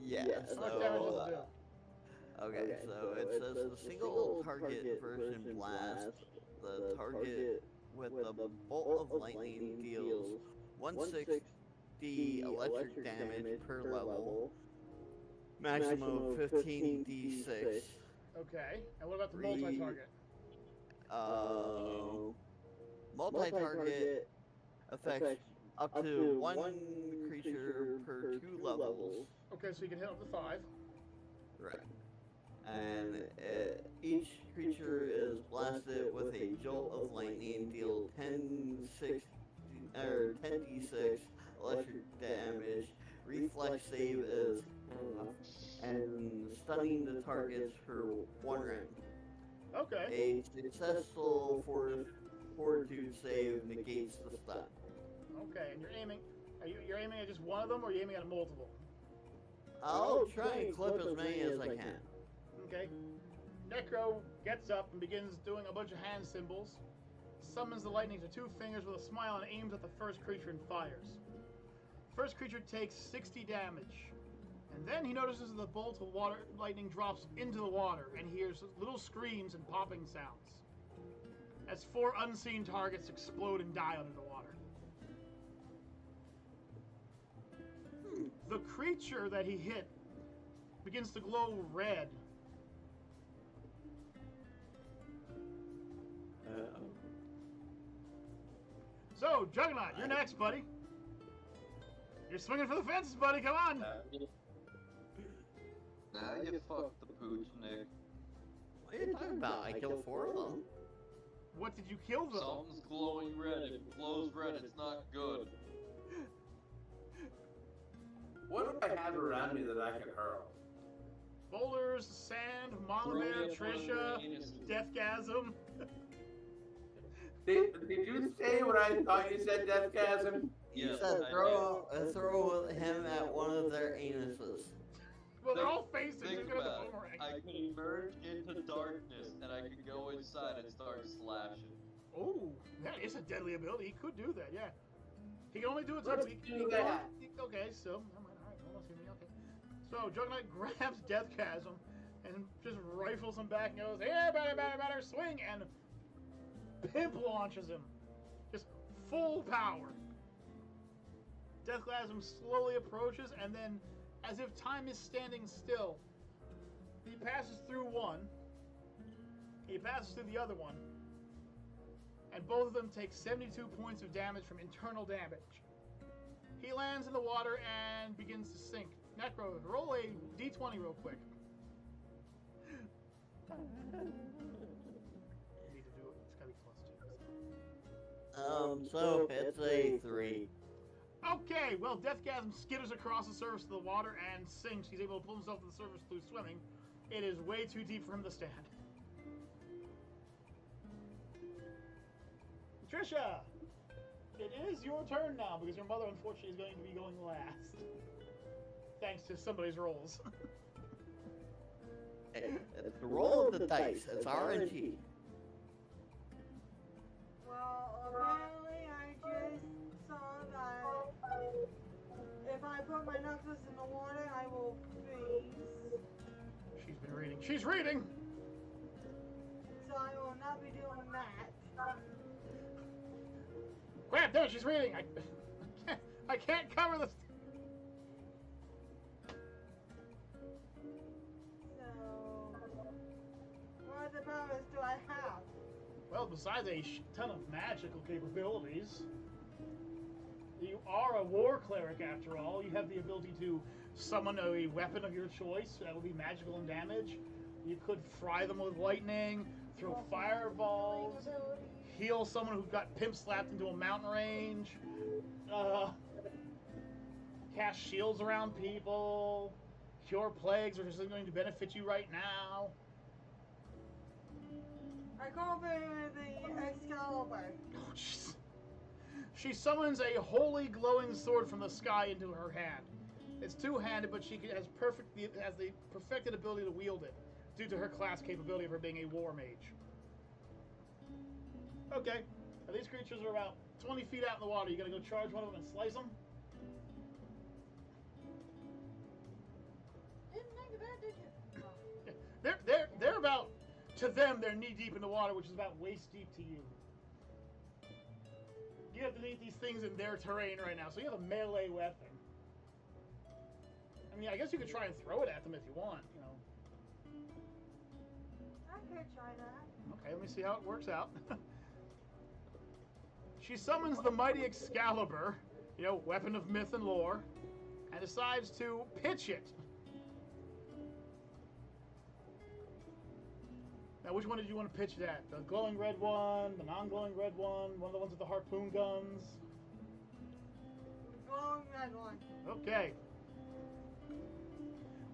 Yeah. How much damage does it do? Okay, so it says the single target version blast. The target with the bolt of lightning deals 160 electric damage per level, maximum of 15d6. Okay, and what about the multi-target? Multi-target affects up to one creature per 2 levels. Okay, so you can hit up to 5. Right. And each creature is blasted with a jolt of lightning, deal 10d6 electric damage. Reflex save is and stunning the targets for 1 round. Okay. A successful fortitude save negates the stun. Okay, and you're aiming. You're aiming at just one of them, or are you aiming at multiple? I'll try and clip as many as I can. Okay. Necro gets up and begins doing a bunch of hand symbols, summons the lightning to 2 fingers with a smile, and aims at the first creature and fires. First creature takes 60 damage. And then he notices the bolt of lightning drops into the water and hears little screams and popping sounds as 4 unseen targets explode and die under the water. The creature that he hit begins to glow red. So, Juggernaut, you're next, buddy. You're swinging for the fences, buddy. Come on. Now you fucked the pooch, Nick. What are you talking about? I killed 4 of them. What did you kill them? Something's glowing red. If it glows red, it's not good. What do I have around me that I can hurl? Boulders, sand, Monoman, Trisha, Deathgasm. Did you say what I thought you said, Deathgasm? You Yes, said I throw him at one of their anuses. Well, they're all facing. Think He's gonna have about the it. boomerang. I could emerge into darkness, and I could go inside and start slashing. Oh, that is a deadly ability. He could do that, yeah. He can only do it Let's to do that. Okay, so alright, almost hit me. Okay. So Juggernaut grabs Deathgasm and just rifles him back and goes, "Yeah, better, swing!" and pimp launches him, just full power. Deathgasm slowly approaches, and then, as if time is standing still, he passes through one. He passes through the other one. And both of them take 72 points of damage from internal damage. He lands in the water and begins to sink. Necro, roll a d20 real quick. Need to do So it's a 3. Okay, well, Deathgasm skitters across the surface of the water and sinks. He's able to pull himself to the surface through swimming. It is way too deep for him to stand. Trisha, it is your turn now because your mother, unfortunately, is going to be going last. Thanks to somebody's rolls. It's the roll of the dice. It's RNG. Well, apparently I just saw that if I put my knuckles in the water, I will freeze. She's been reading. She's reading! So I will not be doing that. Crap, there, she's reading! I can't cover this. So, what other powers do I have? Well, besides a ton of magical capabilities, you are a war cleric after all. You have the ability to summon a weapon of your choice that will be magical in damage. You could fry them with lightning, throw fireballs, heal someone who got pimp slapped into a mountain range, cast shields around people, cure plagues, which is going to benefit you right now. I call for the Excalibur. Oh, jeez. She summons a holy glowing sword from the sky into her hand. It's two-handed, but she has the perfected ability to wield it due to her class capability of her being a war mage. Okay, now these creatures are about 20 feet out in the water. You gonna go charge one of them and slice them? Didn't think of that, did you? They're about, to them, they're knee deep in the water, which is about waist deep to you. You have to meet these things in their terrain right now, so you have a melee weapon. I mean, I guess you could try and throw it at them if you want, you know. I could try that. Okay, let me see how it works out. She summons the mighty Excalibur, you know, weapon of myth and lore, and decides to pitch it. Now, which one did you want to pitch it at? The glowing red one, the non-glowing red one of the ones with the harpoon guns? Glowing red one. Okay.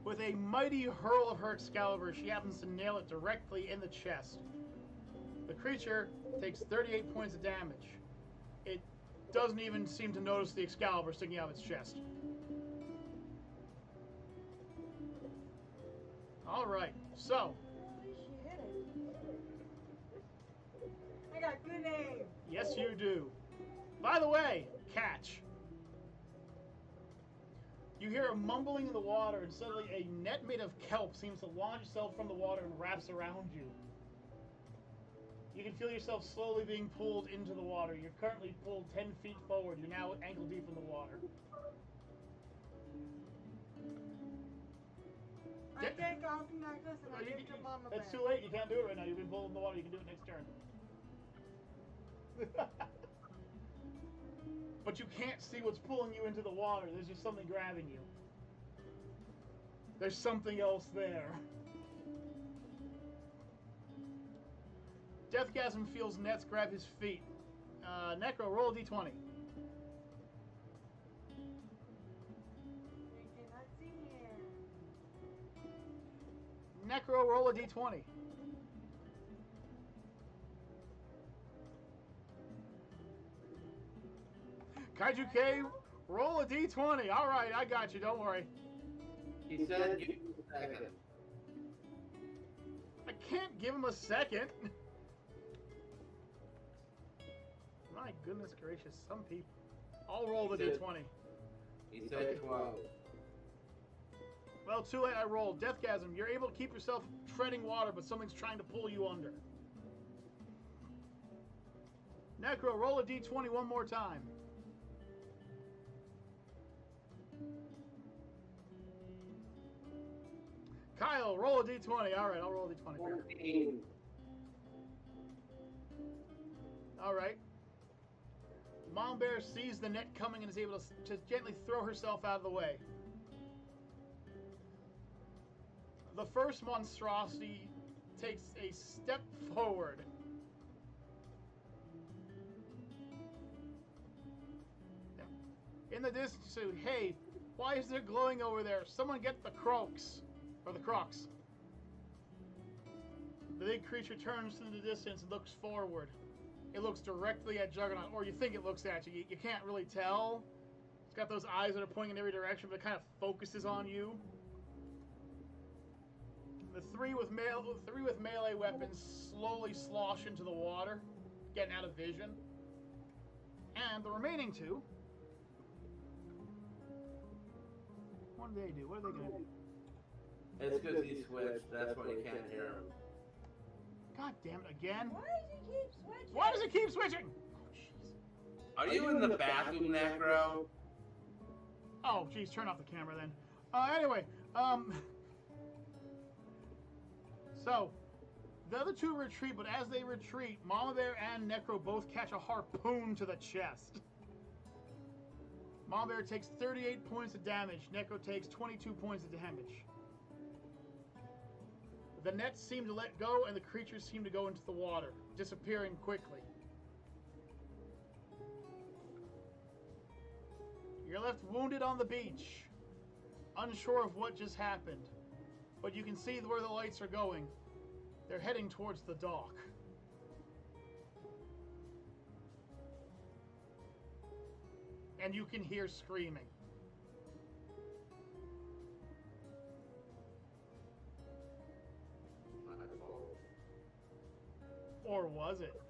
With a mighty hurl of her Excalibur, she happens to nail it directly in the chest. The creature takes 38 points of damage. It doesn't even seem to notice the Excalibur sticking out of its chest. Alright, so. At least she hit it. I got good aim. Yes, you do. By the way, catch. You hear a mumbling in the water, and suddenly a net made of kelp seems to launch itself from the water and wraps around you. You can feel yourself slowly being pulled into the water. You're currently pulled 10 feet forward. You're now ankle deep in the water. I take off the necklace and I give to Mama Bear. It's too late. You can't do it right now. You've been pulled in the water. You can do it next turn. But you can't see what's pulling you into the water. There's just something grabbing you. There's something else there. Deathgasm feels nets grab his feet. Necro, roll a d20. You cannot see here. Necro, roll a d20. Kaiju K, roll a d20. All right, I got you. Don't worry. He said give me a second. I can't give him a second. My goodness gracious, some people. I'll roll the d20. He said 12. Well, too late, I rolled. Deathgasm, you're able to keep yourself treading water, but something's trying to pull you under. Necro, roll a d20 one more time. Kyle, roll a d20. All right, I'll roll a d20. 14. All right. Mom Bear sees the net coming and is able to gently throw herself out of the way. The first monstrosity takes a step forward. In the distance, say, hey, why is there glowing over there? Someone get the crocs. Or the crocs. The big creature turns to the distance and looks forward. It looks directly at Juggernaut, or you think it looks at you. You can't really tell. It's got those eyes that are pointing in every direction, but it kind of focuses on you. The three with melee weapons slowly slosh into the water, getting out of vision. And the remaining two, what do they do? What are they going to do? It's because he switched. That's why you can't hear him. God damn it, again? Why does he keep switching? Why does it keep switching? Oh, jeez. Are you in the bathroom, Necro? Oh, jeez, turn off the camera then. Anyway, so, the other two retreat, but as they retreat, Mama Bear and Necro both catch a harpoon to the chest. Mama Bear takes 38 points of damage. Necro takes 22 points of damage. The nets seem to let go, and the creatures seem to go into the water, disappearing quickly. You're left wounded on the beach, unsure of what just happened, but you can see where the lights are going. They're heading towards the dock. And you can hear screaming. Or was it?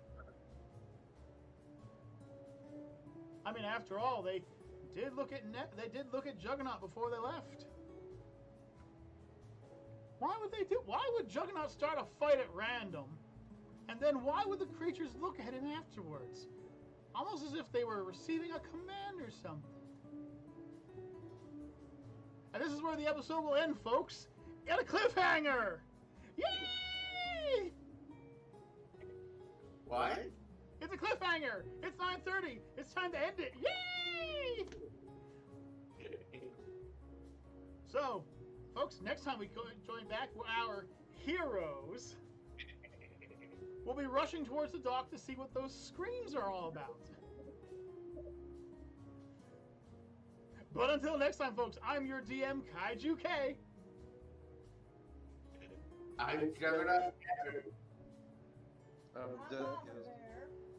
I mean, after all, they did look at Juggernaut before they left. Why would Juggernaut start a fight at random? And then why would the creatures look at him afterwards? Almost as if they were receiving a command or something. And this is where the episode will end, folks. At a cliffhanger! Yay! What? It's a cliffhanger! It's 9:30! It's time to end it! Yay! So, folks, next time we join back, our heroes will be rushing towards the dock to see what those screams are all about. But until next time, folks, I'm your DM, Kaiju K. I'm Juggernaut.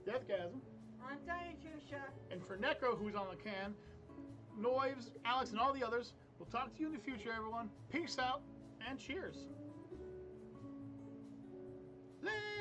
Deathgasm. I'm Diatusha. And for Necro, who's on the can, Noives, Alex, and all the others, we'll talk to you in the future, everyone. Peace out, and cheers. Later.